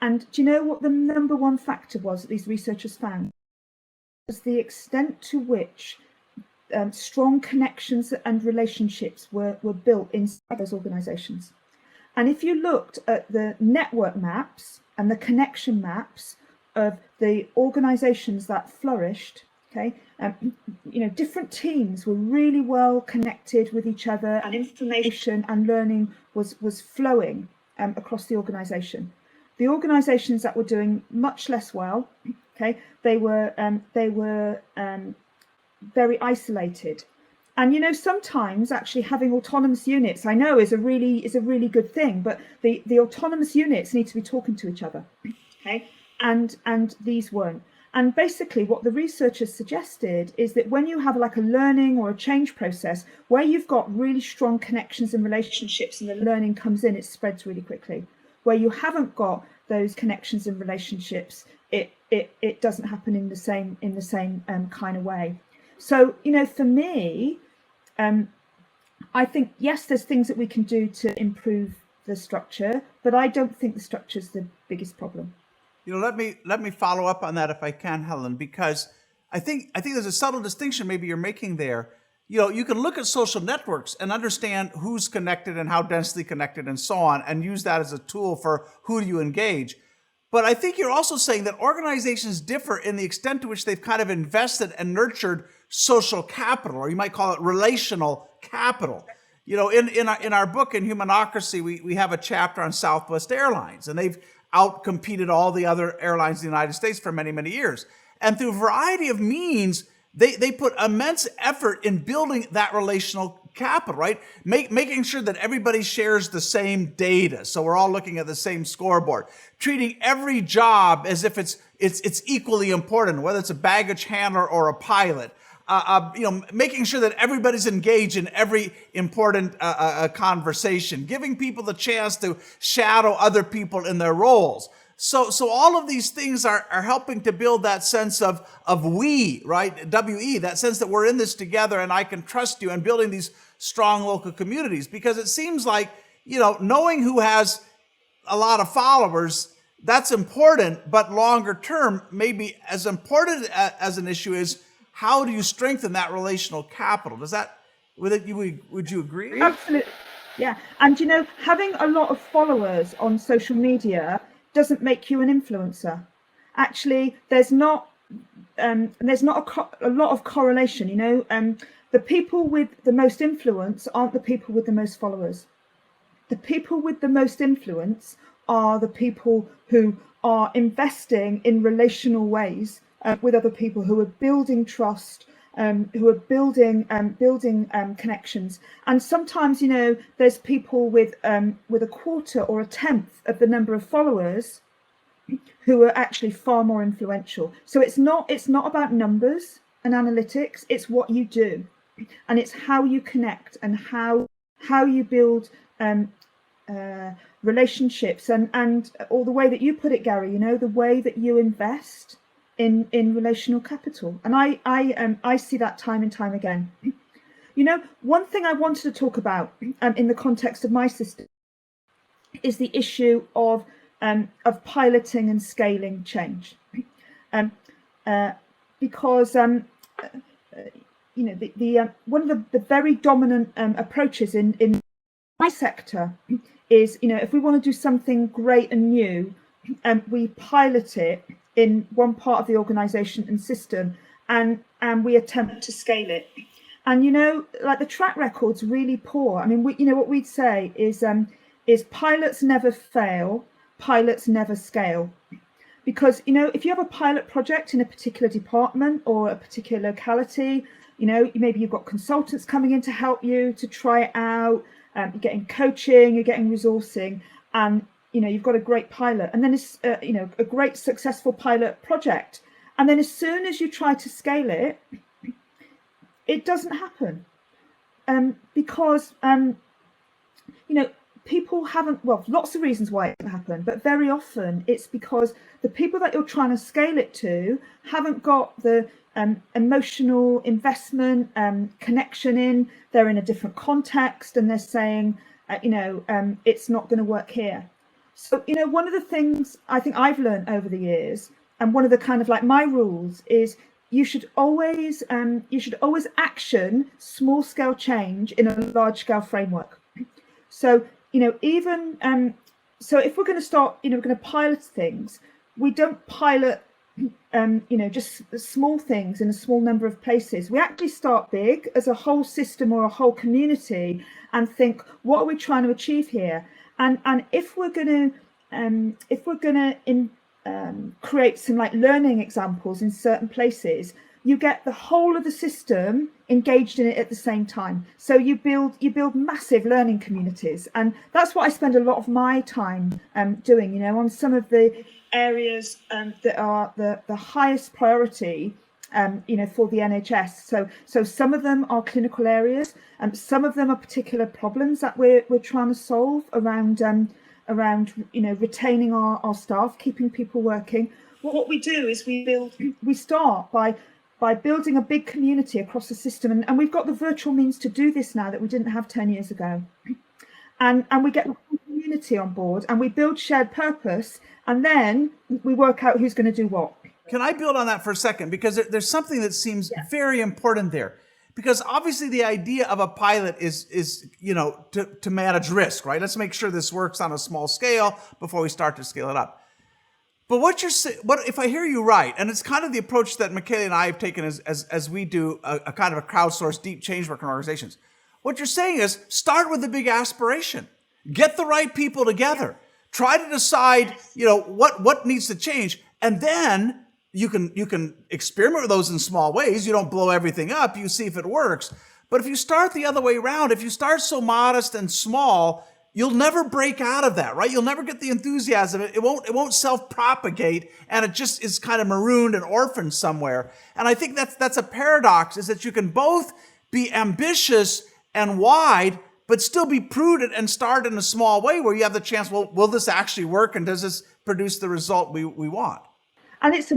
And do you know what the number one factor was that these researchers found? Was the extent to which strong connections and relationships were built inside those organisations. And if you looked at the network maps and the connection maps of the organisations that flourished, different teams were really well connected with each other, and information and learning was flowing across the organisation. The organisations that were doing much less well, they were very isolated. And sometimes actually having autonomous units, I know, is a really good thing, but the autonomous units need to be talking to each other, and these weren't. And basically what the researchers suggested is that when you have like a learning or a change process where you've got really strong connections and relationships and the learning comes in, it spreads really quickly. Where you haven't got those connections and relationships, it doesn't happen in the same kind of way. So, for me, I think, yes, there's things that we can do to improve the structure, but I don't think the structure is the biggest problem. Let me follow up on that if I can, Helen, because I think there's a subtle distinction maybe you're making there. You can look at social networks and understand who's connected and how densely connected and so on, and use that as a tool for who do you engage. But I think you're also saying that organizations differ in the extent to which they've kind of invested and nurtured social capital, or you might call it relational capital. You know, in our book, in Humanocracy, we have a chapter on Southwest Airlines, and they've outcompeted all the other airlines in the United States for many, many years. And through a variety of means, they put immense effort in building that relational capital, right? Making sure that everybody shares the same data, so we're all looking at the same scoreboard. Treating every job as if it's equally important, whether it's a baggage handler or a pilot. Making sure that everybody's engaged in every important conversation, giving people the chance to shadow other people in their roles. So all of these things are helping to build that sense of we, right? WE, that sense that we're in this together and I can trust you, and building these strong local communities. Because it seems like, knowing who has a lot of followers, that's important, but longer term, maybe as important as an issue is how do you strengthen that relational capital? Would you agree? Absolutely. Yeah. And having a lot of followers on social media doesn't make you an influencer. Actually, there's not a lot of correlation. The people with the most influence aren't the people with the most followers. The people with the most influence are the people who are investing in relational ways with other people, who are building trust, who are building connections. And sometimes, there's people with a quarter or a tenth of the number of followers who are actually far more influential. So it's not about numbers and analytics. It's what you do, and it's how you connect and how you build relationships, and or the way that you put it, Gary. The way that you invest in relational capital. And I see that time and time again. One thing I wanted to talk about in the context of my system is the issue of piloting and scaling change, because one of the very dominant approaches in my sector is, if we want to do something great and new, we pilot it in one part of the organization and system, and we attempt to scale it. And like the track record's really poor. I mean, what we'd say is pilots never fail, pilots never scale. Because if you have a pilot project in a particular department or a particular locality, maybe you've got consultants coming in to help you to try it out, you're getting coaching, you're getting resourcing, and you've got a great pilot, and then it's a great successful pilot project, and then as soon as you try to scale it, it doesn't happen, because people haven't. Well, lots of reasons why it doesn't happen, but very often it's because the people that you're trying to scale it to haven't got the emotional investment, connection in. They're in a different context, and they're saying, it's not going to work here. So, one of the things I think I've learned over the years, and one of the kind of like my rules, is you should always action small scale change in a large scale framework. So, so if we're going to start, we're going to pilot things, we don't pilot, just small things in a small number of places. We actually start big as a whole system or a whole community and think, what are we trying to achieve here? And if we're going to create some like learning examples in certain places, you get the whole of the system engaged in it at the same time. So you build massive learning communities, and that's what I spend a lot of my time doing. On some of the areas that are the highest priority, for the NHS. So some of them are clinical areas, and some of them are particular problems that we're trying to solve around retaining our staff, keeping people working. What we do is we start by building a big community across the system, and we've got the virtual means to do this now that we didn't have 10 years ago. And we get the community on board, and we build shared purpose, and then we work out who's going to do what. Can I build on that for a second? Because there's something that seems very important there. Because obviously the idea of a pilot is to manage risk, right? Let's make sure this works on a small scale before we start to scale it up. But what if I hear you right, and it's kind of the approach that Michaela and I have taken as we do a kind of a crowdsourced deep change work in organizations. What you're saying is start with a big aspiration, get the right people together, try to decide, what needs to change, and then you can experiment with those in small ways. You don't blow everything up. You see if it works. But if you start the other way around, if you start so modest and small, you'll never break out of that, right? You'll never get the enthusiasm. It won't self-propagate, and it just is kind of marooned and orphaned somewhere. And I think that's a paradox, is that you can both be ambitious and wide, but still be prudent and start in a small way where you have the chance, well, will this actually work, and does this produce the result we want? And it's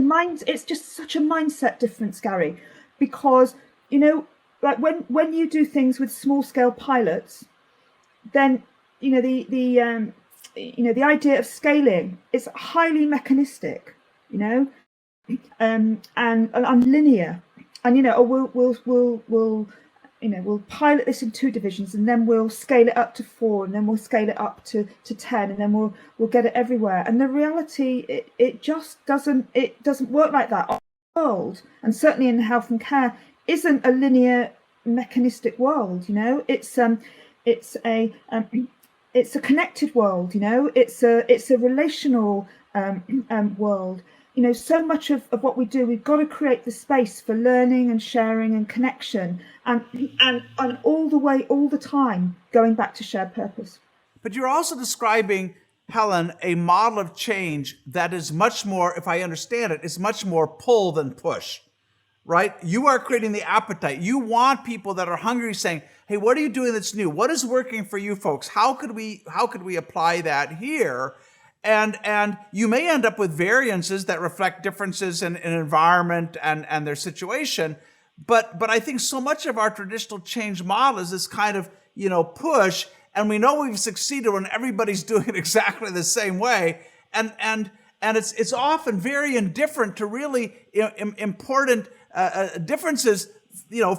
just such a mindset difference, Gary, because, like when you do things with small scale pilots, then the idea of scaling is highly mechanistic, and linear, and we'll pilot this in 2 divisions, and then we'll scale it up to 4, and then we'll scale it up to 10, and then we'll get it everywhere. And the reality, it just doesn't work like that. Our world, and certainly in health and care, isn't a linear mechanistic world. It's a connected world, it's a relational world. So much of what we do, we've got to create the space for learning and sharing and connection, and all the time going back to shared purpose. But you're also describing, Helen, a model of change that is much more, if I understand it, is much more pull than push, right? You are creating the appetite. You want people that are hungry saying, hey, what are you doing that's new? What is working for you folks? How could we apply that here? And you may end up with variances that reflect differences in environment and their situation. But I think so much of our traditional change model is this kind of, push. And we know we've succeeded when everybody's doing it exactly the same way. And it's often very indifferent to really important differences,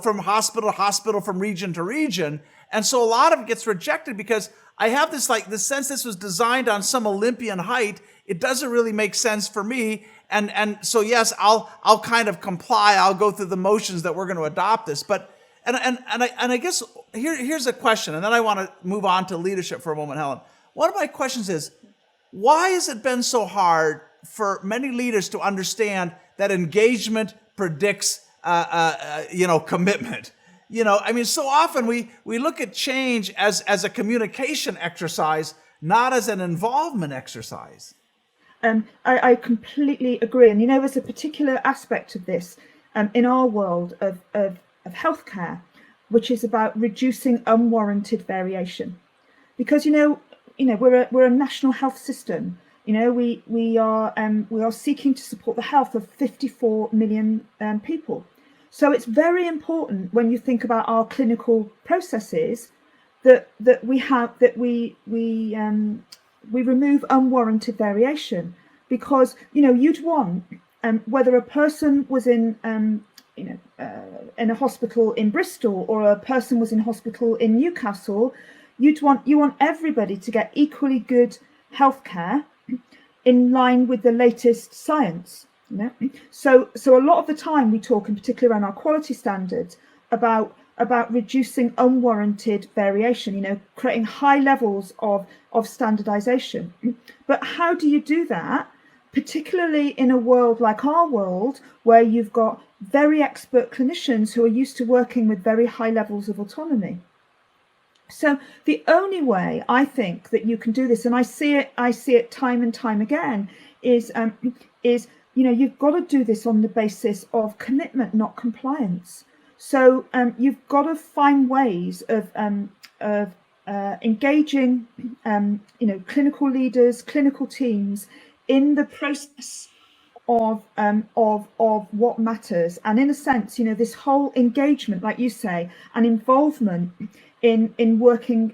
from hospital to hospital, from region to region. And so a lot of it gets rejected because I have this sense this was designed on some Olympian height. It doesn't really make sense for me. And so, yes, I'll kind of comply. I'll go through the motions that we're going to adopt this. But, and I guess here's a question, and then I want to move on to leadership for a moment, Helen. One of my questions is, why has it been so hard for many leaders to understand that engagement predicts commitment? So often we look at change as a communication exercise, not as an involvement exercise. I completely agree. And, there's a particular aspect of this in our world of healthcare, which is about reducing unwarranted variation. Because, we're a national health system. We are seeking to support the health of 54 million people. So it's very important when you think about our clinical processes that we remove unwarranted variation, because you'd want whether a person was in a hospital in Bristol or a person was in hospital in Newcastle, you want everybody to get equally good healthcare in line with the latest science. So a lot of the time we talk, in particular around our quality standards, about reducing unwarranted variation, creating high levels of standardization. But how do you do that, particularly in a world like our world, where you've got very expert clinicians who are used to working with very high levels of autonomy? So the only way I think that you can do this, and I see it time and time again, is you've got to do this on the basis of commitment, not compliance. So you've got to find ways of engaging, clinical leaders, clinical teams in the process of what matters. And in a sense, this whole engagement, like you say, and involvement in working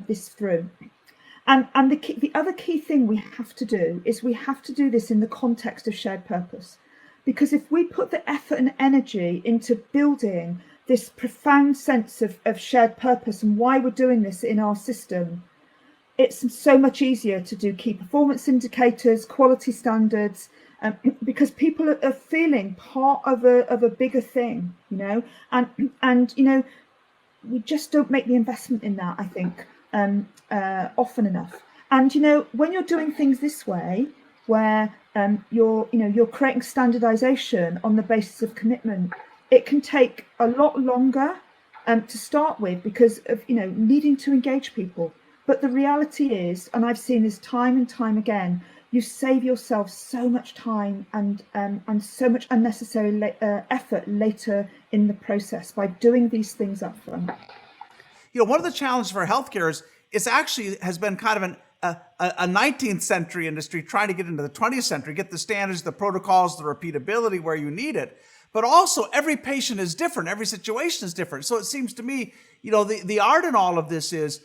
this through. And the other key thing we have to do is we have to do this in the context of shared purpose. Because if we put the effort and energy into building this profound sense of shared purpose and why we're doing this in our system, it's so much easier to do key performance indicators, quality standards, because people are feeling part of a bigger thing, and we just don't make the investment in that, I think, often enough. And when you're doing things this way, where you're creating standardization on the basis of commitment, it can take a lot longer to start with because of needing to engage people. But the reality is, and I've seen this time and time again, you save yourself so much time and so much unnecessary effort later in the process by doing these things up front. One of the challenges for healthcare is actually has been kind of a 19th century industry trying to get into the 20th century, get the standards, the protocols, the repeatability where you need it. But also every patient is different. Every situation is different. So it seems to me, the art in all of this is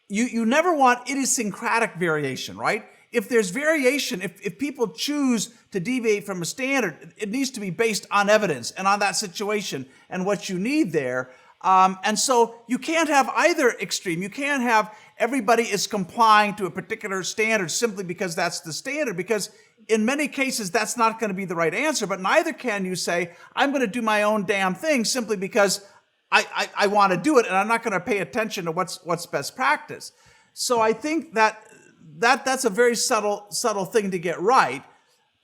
you never want idiosyncratic variation, right? If there's variation, if people choose to deviate from a standard, it needs to be based on evidence and on that situation and what you need there. And so you can't have either extreme. You can't have everybody is complying to a particular standard simply because that's the standard, because in many cases that's not going to be the right answer. But neither can you say, I'm going to do my own damn thing simply because I want to do it and I'm not going to pay attention to what's best practice. So I think that's a very subtle thing to get right.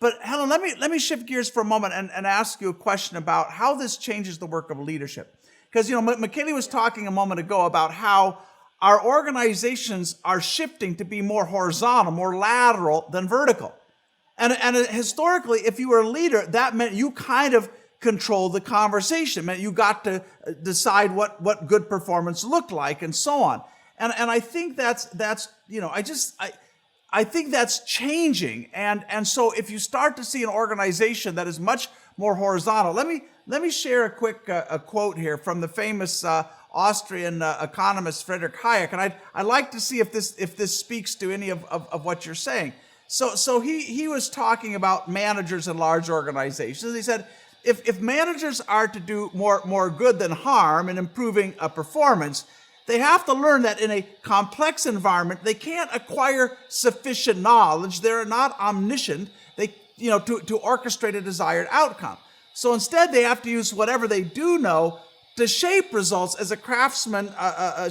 But Helen, let me shift gears for a moment and ask you a question about how this changes the work of leadership. Because, Michele was talking a moment ago about how our organizations are shifting to be more horizontal, more lateral than vertical. And historically, if you were a leader, that meant you kind of controlled the conversation. It meant you got to decide what good performance looked like and so on. And I think I think that's changing. And so if you start to see an organization that is much more horizontal, let me share a quick quote here from the famous Austrian economist Friedrich Hayek, and I'd like to see if this speaks to any of what you're saying. So he was talking about managers in large organizations. He said, if managers are to do more good than harm in improving a performance, they have to learn that in a complex environment, they can't acquire sufficient knowledge. They're not omniscient. To orchestrate a desired outcome. So instead, they have to use whatever they do know to shape results as a craftsman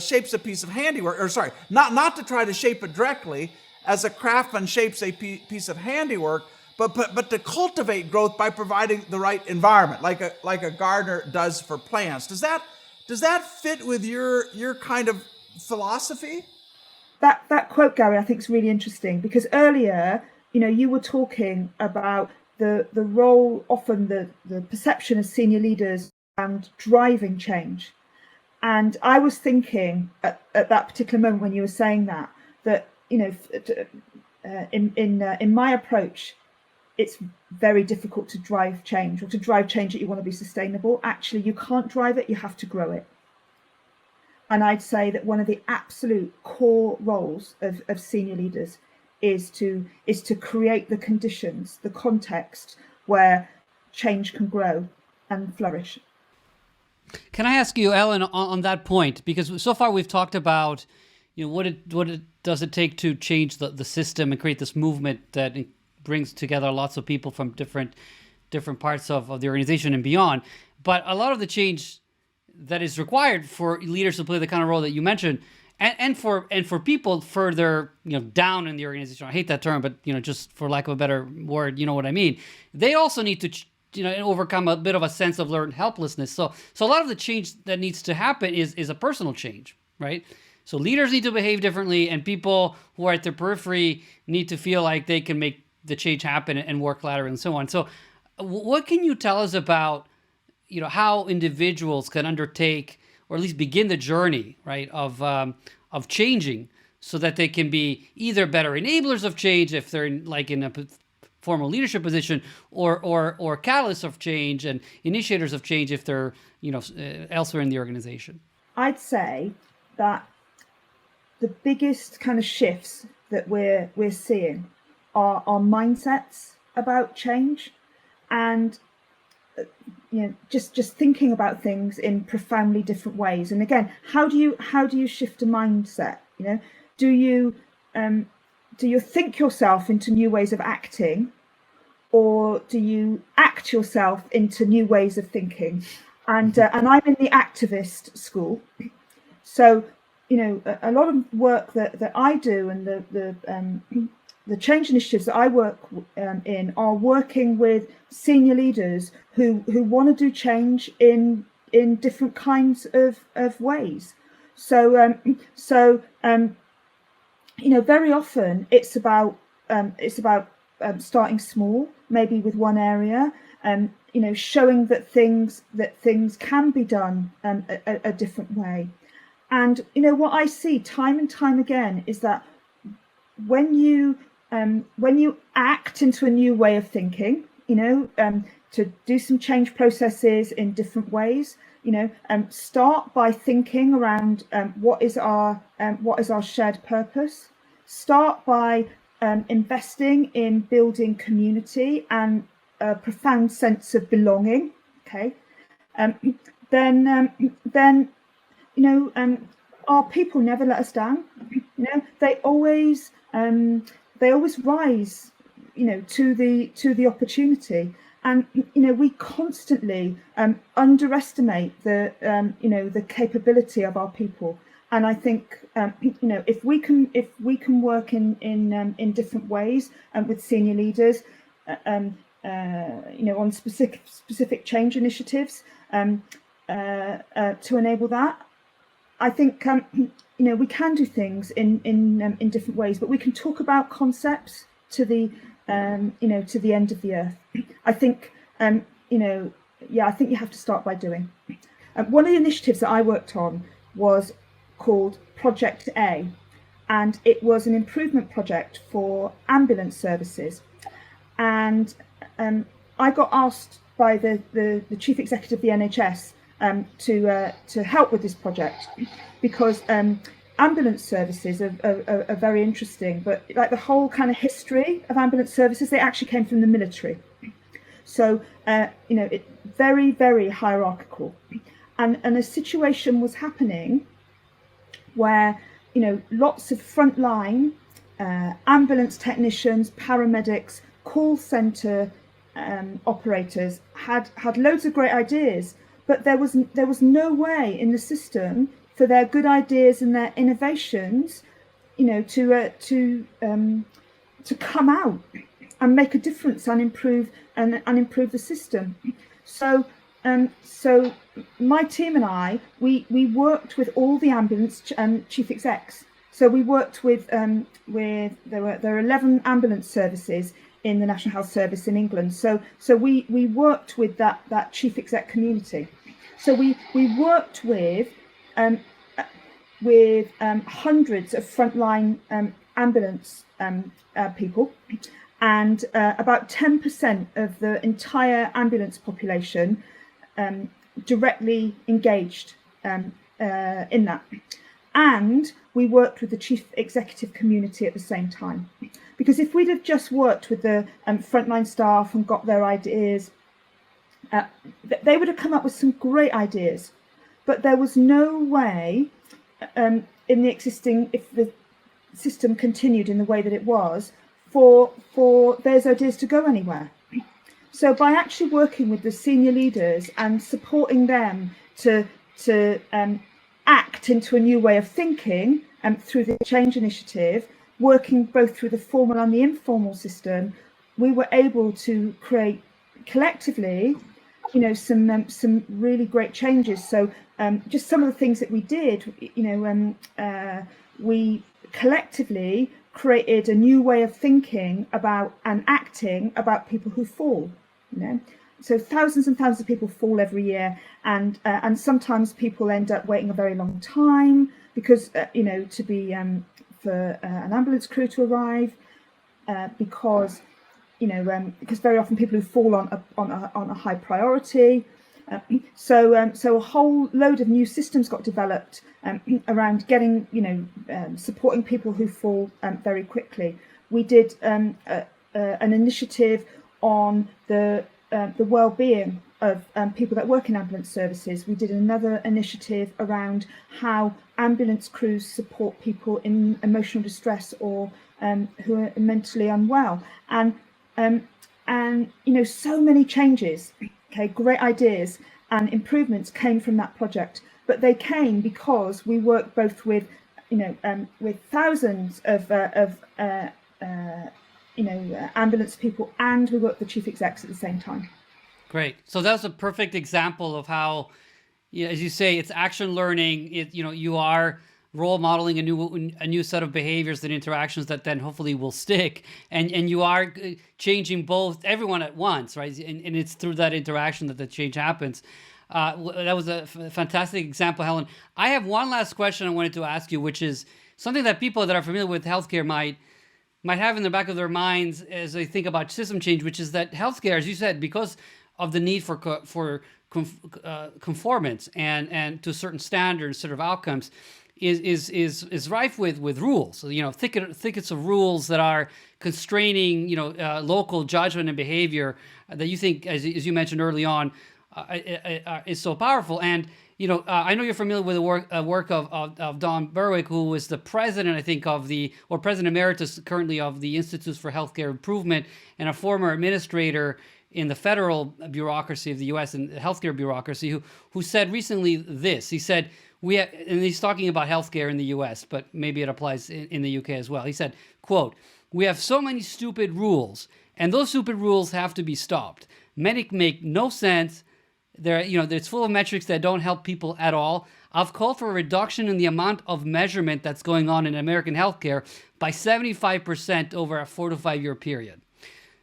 shapes a piece of handiwork. Or sorry, not to try to shape it directly as a craftsman shapes a piece of handiwork, but to cultivate growth by providing the right environment, like a gardener does for plants. Does that fit with your kind of philosophy? That quote, Gary, I think is really interesting because earlier, you were talking about the role, often the perception of senior leaders and driving change. And I was thinking at that particular moment when you were saying that in my approach, it's very difficult to drive change or to drive change that you want to be sustainable. Actually, you can't drive it, you have to grow it. And I'd say that one of the absolute core roles of senior leaders is to create the conditions, the context where change can grow and flourish. Can I ask you, Ellen, on that point? Because so far we've talked about, what does it take to change the system and create this movement that brings together lots of people from different parts of the organization and beyond. But a lot of the change that is required for leaders to play the kind of role that you mentioned, and for people further down in the organization. I hate that term, but just for lack of a better word, you know what I mean. They also need to overcome a bit of a sense of learned helplessness. So a lot of the change that needs to happen is a personal change, right? So leaders need to behave differently, and people who are at the periphery need to feel like they can make the change happen and work laterally and so on. So what can you tell us about how individuals can undertake or at least begin the journey, right, of changing, so that they can be either better enablers of change if they're in a formal leadership position, or catalysts of change and initiators of change if they're elsewhere in the organization? I'd say that the biggest kind of shifts that we're seeing are mindsets about change, and just thinking about things in profoundly different ways. And again, how do you shift a mindset? Do you do you think yourself into new ways of acting, or do you act yourself into new ways of thinking? And I'm in the activist school, so a lot of work that I do and the change initiatives that I work in are working with senior leaders who want to do change in different kinds of ways. So very often it's about starting small, maybe with one area, showing that things can be done a different way. And what I see time and time again is that when you act into a new way of thinking, to do some change processes in different ways, start by thinking around what is our shared purpose. Start by investing in building community and a profound sense of belonging. Okay, then our people never let us down. They always rise, to the opportunity. And we constantly underestimate the capability of our people. And I think if we can work in different ways with senior leaders, on specific change initiatives to enable that, I think we can do things in different ways, but we can talk about concepts to the to the end of the earth. I think I think you have to start by doing. One of the initiatives that I worked on was called Project A, and it was an improvement project for ambulance services. And I got asked by the chief executive of the NHS to help with this project, because ambulance services are very interesting, but like the whole kind of history of ambulance services, they actually came from the military. So it's very, very hierarchical, and a situation was happening where lots of frontline ambulance technicians, paramedics, call centre operators had loads of great ideas, but there was no way in the system for their good ideas and their innovations, to come out and make a difference and improve the system. So my team and I, we worked with all the ambulance chief execs. So we worked with there are 11 ambulance services in the National Health Service in England. So we worked with that chief exec community. So we worked with hundreds of frontline ambulance people, and about 10% of the entire ambulance population directly engaged in that. And we worked with the chief executive community at the same time. Because if we'd have just worked with the frontline staff and got their ideas, they would have come up with some great ideas. But there was no way in the existing, if the system continued in the way that it was, for those ideas to go anywhere. So by actually working with the senior leaders and supporting them to act into a new way of thinking through the change initiative, working both through the formal and the informal system, we were able to create collectively, some really great changes. So just some of the things that we did, we collectively created a new way of thinking about and acting about people who fall. So thousands and thousands of people fall every year, and sometimes people end up waiting a very long time because to be for an ambulance crew to arrive, because very often people who fall on a high priority. So a whole load of new systems got developed around getting supporting people who fall very quickly. We did an initiative on the well-being of people that work in ambulance services. We did another initiative around how ambulance crews support people in emotional distress or who are mentally unwell, and so many changes, great ideas and improvements came from that project. But they came because we worked both with thousands of ambulance people, and we worked with the chief execs at the same time. Great. So that was a perfect example of how, as you say, it's action learning. You are role modeling a new set of behaviors and interactions that then hopefully will stick, and you are changing everyone at once, right? And it's through that interaction that the change happens. That was a fantastic example, Helen. I have one last question I wanted to ask you, which is something that people that are familiar with healthcare might have in the back of their minds as they think about system change, which is that healthcare, as you said, because of the need for conformance and to certain standards, sort of outcomes, is rife with rules. So, thickets of rules that are constraining, local judgment and behavior that you think, as you mentioned early on, is so powerful. And I know you're familiar with the work of Don Berwick, who is the president, I think, or president emeritus currently of the Institutes for Healthcare Improvement, and a former administrator in the federal bureaucracy of the U.S. and the healthcare bureaucracy, who said recently this. He said, and he's talking about healthcare in the U.S., but maybe it applies in the U.K. as well. He said, quote, "We have so many stupid rules, and those stupid rules have to be stopped. Many make no sense. It's full of metrics that don't help people at all. I've called for a reduction in the amount of measurement that's going on in American healthcare by 75% over a 4 to 5 year period."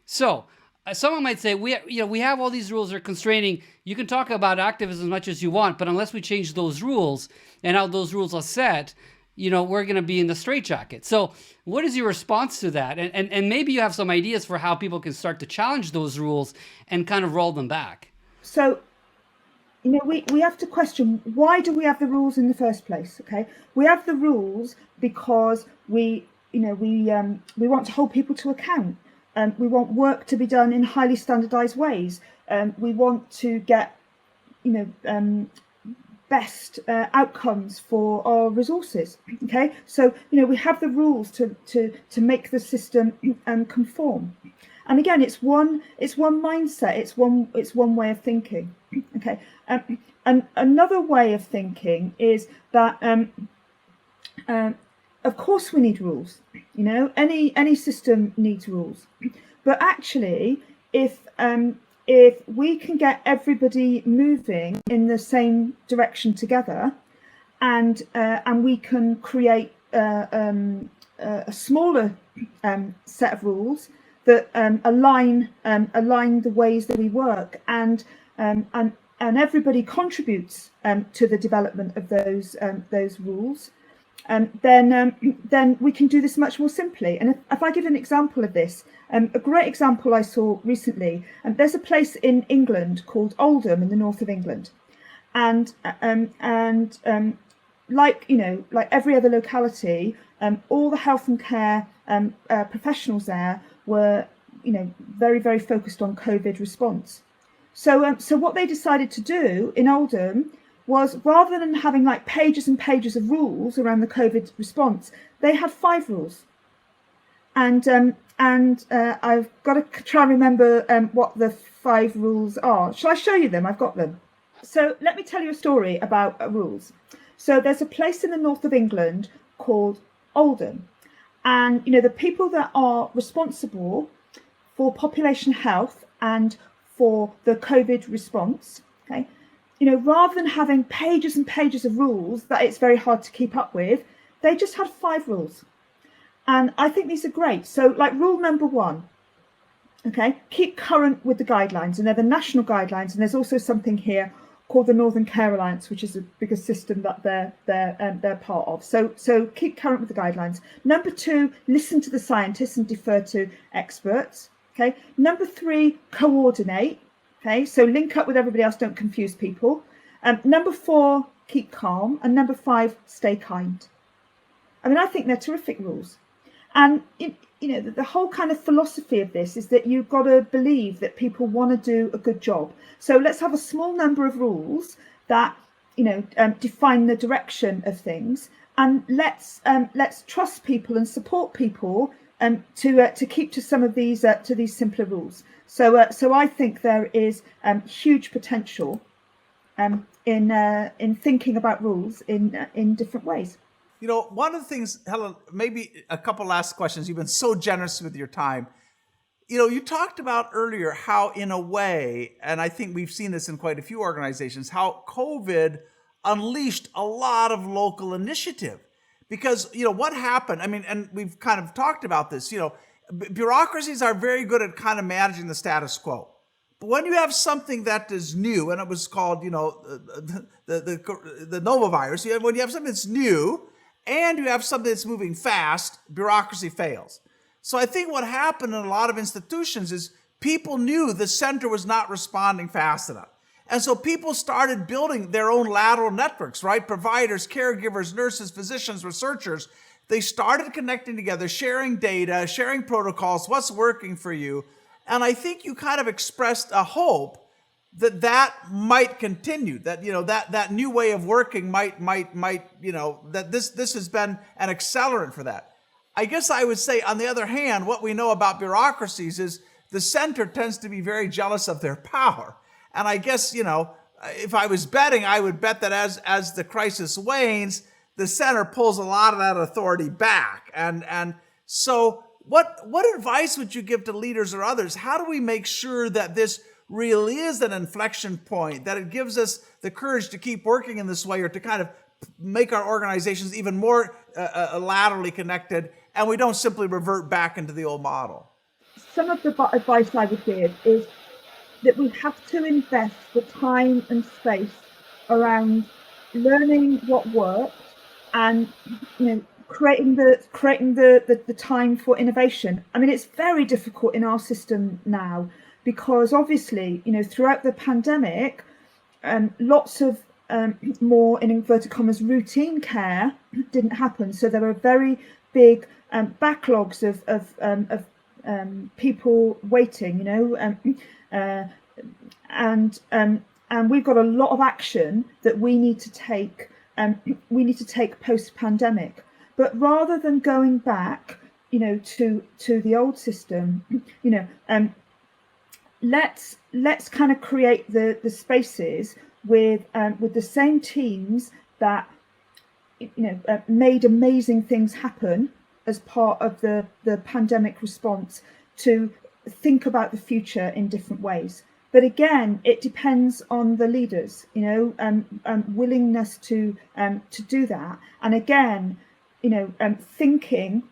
So someone might say, we have all these rules that are constraining. You can talk about activism as much as you want, but unless we change those rules and how those rules are set, we're going to be in the straitjacket. So what is your response to that? And maybe you have some ideas for how people can start to challenge those rules and kind of roll them back. So, we have to question, why do we have the rules in the first place? Okay, we have the rules because we want to hold people to account. We want work to be done in highly standardized ways. We want to get, best outcomes for our resources. Okay, so we have the rules to make the system conform. And again, it's one mindset. It's one way of thinking. Okay, and another way of thinking is that of course we need rules. Any system needs rules, but actually, if we can get everybody moving in the same direction together, and we can create a smaller set of rules that align the ways that we work, and everybody contributes to the development of those rules, then we can do this much more simply. And if I give an example of this, a great example I saw recently, there's a place in England called Oldham in the north of England, and like every other locality, all the health and care professionals there were very, very focused on COVID response. So what they decided to do in Oldham was, rather than having pages and pages of rules around the COVID response, they had 5 rules. And I've got to try and remember what the 5 rules are. Shall I show you them? I've got them. So let me tell you a story about rules. So there's a place in the north of England called Oldham. And, the people that are responsible for population health and for the COVID response, okay, rather than having pages and pages of rules that it's very hard to keep up with, they just had 5 rules. And I think these are great. So rule number 1, okay, keep current with the guidelines. And they're the national guidelines. And there's also something here called the Northern Care Alliance, which is a bigger system that they're part of. So keep current with the guidelines. Number 2, listen to the scientists and defer to experts. Okay. Number 3, coordinate. Okay, so link up with everybody else, don't confuse people. Number 4, keep calm. And number 5, stay kind. I mean, I think they're terrific rules. And the whole kind of philosophy of this is that you've got to believe that people want to do a good job. So let's have a small number of rules that define the direction of things, and let's trust people and support people to keep to some of these simpler rules. So I think there is huge potential in thinking about rules in different ways. One of the things, Helen, maybe a couple last questions. You've been so generous with your time. You talked about earlier how, in a way, and I think we've seen this in quite a few organizations, how COVID unleashed a lot of local initiative. Because, what happened, and we've kind of talked about this, bureaucracies are very good at kind of managing the status quo. But when you have something that is new, and it was called, the novavirus, when you have something that's new and you have something that's moving fast, bureaucracy fails. So I think what happened in a lot of institutions is people knew the center was not responding fast enough. And so people started building their own lateral networks, right? Providers, caregivers, nurses, physicians, researchers. They started connecting together, sharing data, sharing protocols, what's working for you. And I think you kind of expressed a hope that might continue, that, that new way of working might, that this has been an accelerant for that. I guess I would say, on the other hand, what we know about bureaucracies is the center tends to be very jealous of their power. And I guess, if I was betting, I would bet that as the crisis wanes, the center pulls a lot of that authority back. And so what advice would you give to leaders or others? How do we make sure that this really is an inflection point, that it gives us the courage to keep working in this way, or to kind of make our organizations even more laterally connected, and we don't simply revert back into the old model? Some of the advice I would give is that we have to invest the time and space around learning what works, and creating the time for innovation. It's very difficult in our system now, because obviously throughout the pandemic, lots of more, in inverted commas, routine care didn't happen. So there were very big backlogs of people waiting, and we've got a lot of action that we need to take. We need to take post-pandemic, but rather than going back, to the old system, let's kind of create the spaces with the same teams that made amazing things happen as part of the pandemic response, to think about the future in different ways. But again, it depends on the leaders, willingness to do that. And again, thinking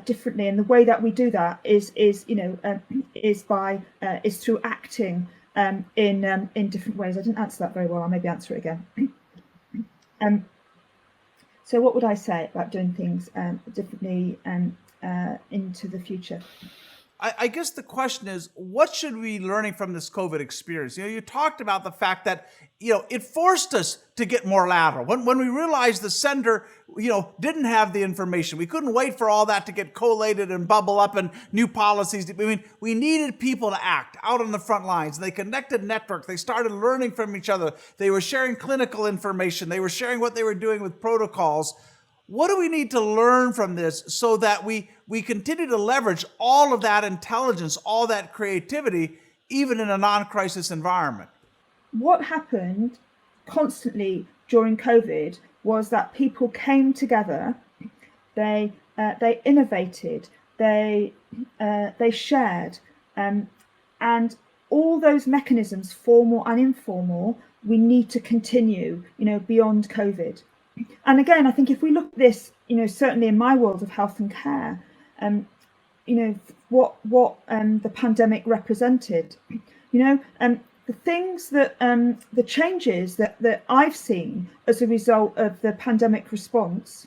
differently. And the way that we do that is through acting in different ways. I didn't answer that very well. I'll maybe answer it again. So what would I say about doing things differently into the future? I guess the question is, what should we be learning from this COVID experience? You talked about the fact that, it forced us to get more lateral. When we realized the center, didn't have the information, we couldn't wait for all that to get collated and bubble up and new policies. We needed people to act out on the front lines. They connected networks. They started learning from each other. They were sharing clinical information. They were sharing what they were doing with protocols. What do we need to learn from this so that we continue to leverage all of that intelligence, all that creativity, even in a non-crisis environment? What happened constantly during COVID was that people came together, they innovated, they shared, and all those mechanisms, formal and informal, we need to continue, beyond COVID. And again, I think if we look at this, certainly in my world of health and care, what the pandemic represented, the things that the changes that I've seen as a result of the pandemic response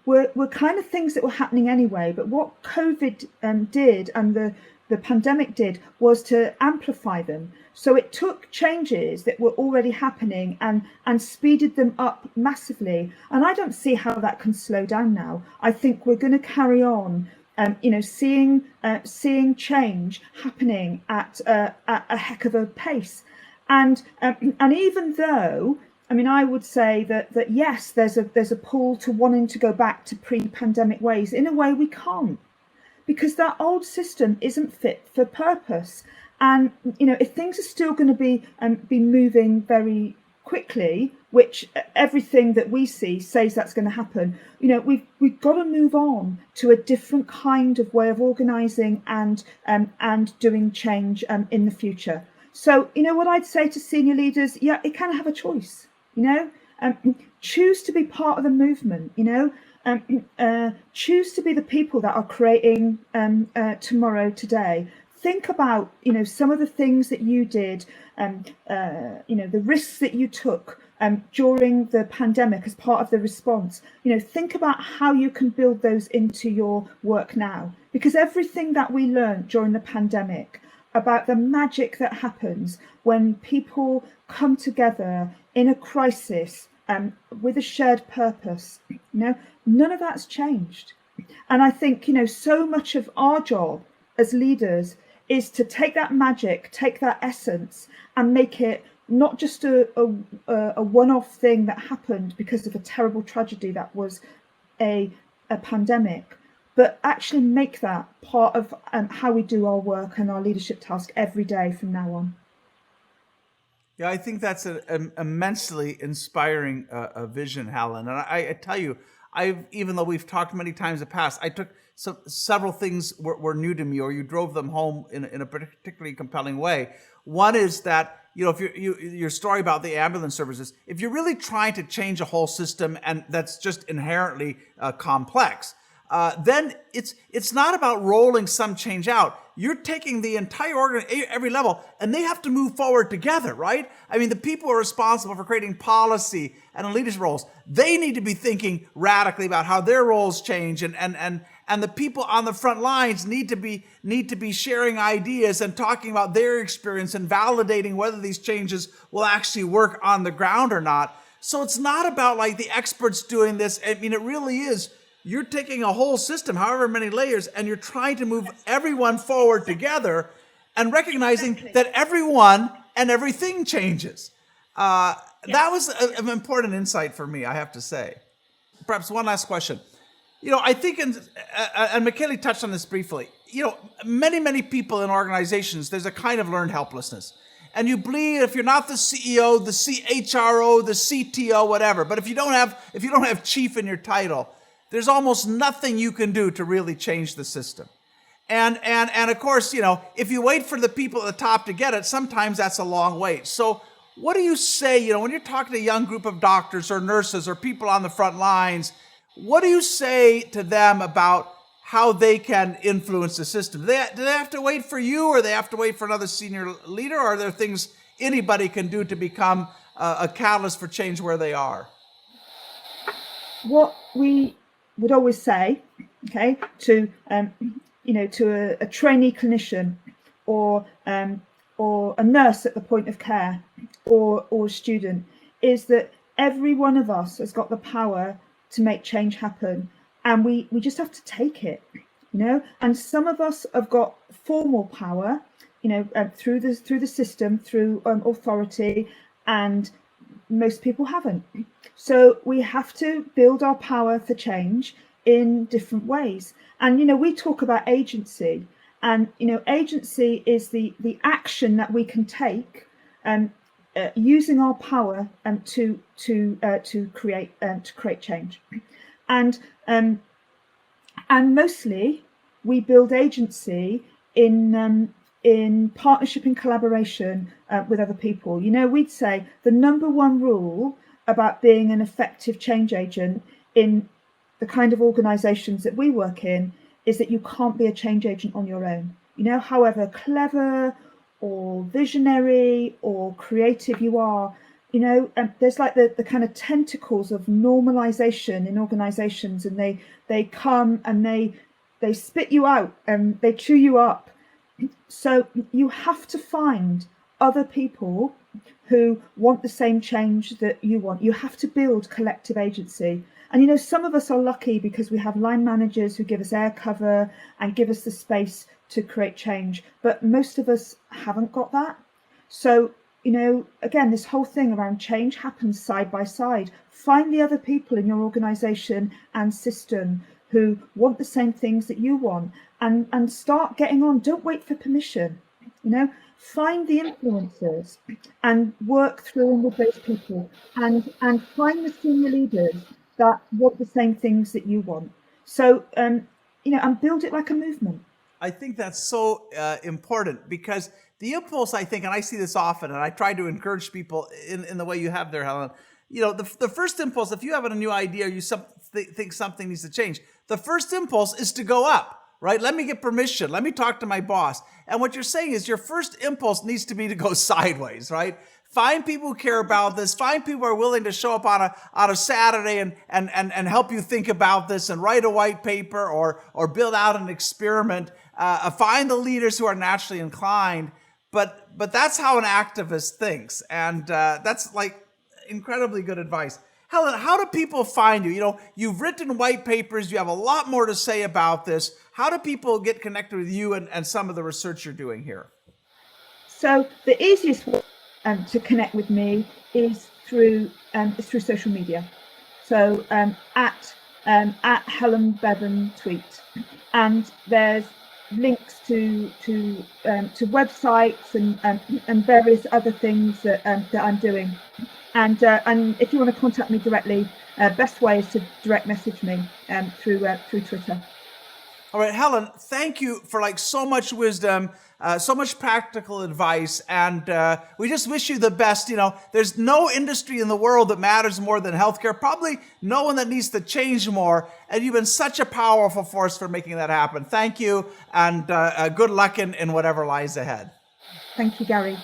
were kind of things that were happening anyway. But what COVID did, and the pandemic did was to amplify them. So it took changes that were already happening and speeded them up massively. And I don't see how that can slow down now. I think we're going to carry on, seeing change happening at a heck of a pace. And even though, I mean, I would say that yes, there's a pull to wanting to go back to pre-pandemic ways. In a way, we can't, because that old system isn't fit for purpose. And if things are still going to be moving very quickly, which everything that we see says that's going to happen, we've got to move on to a different kind of way of organising and doing change in the future. So what I'd say to senior leaders, yeah, you kind of have a choice. Choose to be part of the movement. Choose to be the people that are creating tomorrow today. Think about some of the things that you did, the risks that you took during the pandemic as part of the response. Think about how you can build those into your work now, because everything that we learned during the pandemic about the magic that happens when people come together in a crisis with a shared purpose, none of that's changed. And I think so much of our job as leaders is to take that magic, take that essence, and make it not just a one-off thing that happened because of a terrible tragedy that was a pandemic, but actually make that part of how we do our work and our leadership task every day from now on. Yeah, I think that's an immensely inspiring vision, Helen. And I tell you, even though we've talked many times in the past, I took several things were new to me, or you drove them home in a particularly compelling way. One is that, if your story about the ambulance services, if you're really trying to change a whole system, and that's just inherently complex, then it's not about rolling some change out. You're taking the entire organ, every level, and they have to move forward together, right? I mean, the people who are responsible for creating policy and leadership roles, they need to be thinking radically about how their roles change, and the people on the front lines need to be sharing ideas and talking about their experience and validating whether these changes will actually work on the ground or not. So it's not about like the experts doing this. I mean, it really is. You're taking a whole system, however many layers, and you're trying to move everyone forward together and recognizing that everyone and everything changes. That was an important insight for me, I have to say. Perhaps one last question. I think, and Michele touched on this briefly, many people in organizations, there's a kind of learned helplessness. And you bleed if you're not the CEO, the CHRO, the CTO, whatever. But if you don't have chief in your title, there's almost nothing you can do to really change the system. And of course, if you wait for the people at the top to get it, sometimes that's a long wait. So what do you say, when you're talking to a young group of doctors or nurses or people on the front lines, what do you say to them about how they can influence the system? Do they have to wait for you, or they have to wait for another senior leader? Or are there things anybody can do to become a catalyst for change where they are? What we would always say, to a trainee clinician or a nurse at the point of care or a student, is that every one of us has got the power to make change happen, and we just have to take it, And some of us have got formal power, through the system, through authority, and most people haven't. So we have to build our power for change in different ways. And we talk about agency, and agency is the action that we can take using our power to create change. And mostly we build agency in partnership and collaboration with other people. We'd say the number one rule about being an effective change agent in the kind of organisations that we work in is that you can't be a change agent on your own. However clever or visionary or creative you are, there's like the kind of tentacles of normalization in organisations, and they come and they spit you out and they chew you up. So you have to find other people who want the same change that you want. You have to build collective agency. And some of us are lucky because we have line managers who give us air cover and give us the space to create change. But most of us haven't got that. So, again, this whole thing around change happens side by side. Find the other people in your organization and system who want the same things that you want, and start getting on. Don't wait for permission. Find the influencers and work through with those people, and find the senior leaders that want the same things that you want. So, and build it like a movement. I think that's so important, because the impulse, I think, and I see this often, and I try to encourage people in the way you have there, Helen. The first impulse, if you have a new idea, or you think something needs to change, the first impulse is to go up, right? Let me get permission. Let me talk to my boss. And what you're saying is your first impulse needs to be to go sideways, right? Find people who care about this. Find people who are willing to show up on a Saturday and help you think about this and write a white paper or build out an experiment. Find the leaders who are naturally inclined. But that's how an activist thinks. And that's like incredibly good advice. Helen, how do people find you? You've written white papers. You have a lot more to say about this. How do people get connected with you and some of the research you're doing here? So the easiest way to connect with me is through social media. So at Helen Bevan tweet, and there's links to websites and various other things that I'm doing. And if you want to contact me directly, best way is to direct message me through Twitter. All right, Helen, thank you for so much wisdom, so much practical advice, and we just wish you the best. There's no industry in the world that matters more than healthcare, probably no one that needs to change more, and you've been such a powerful force for making that happen. Thank you, and good luck in whatever lies ahead. Thank you, Gary.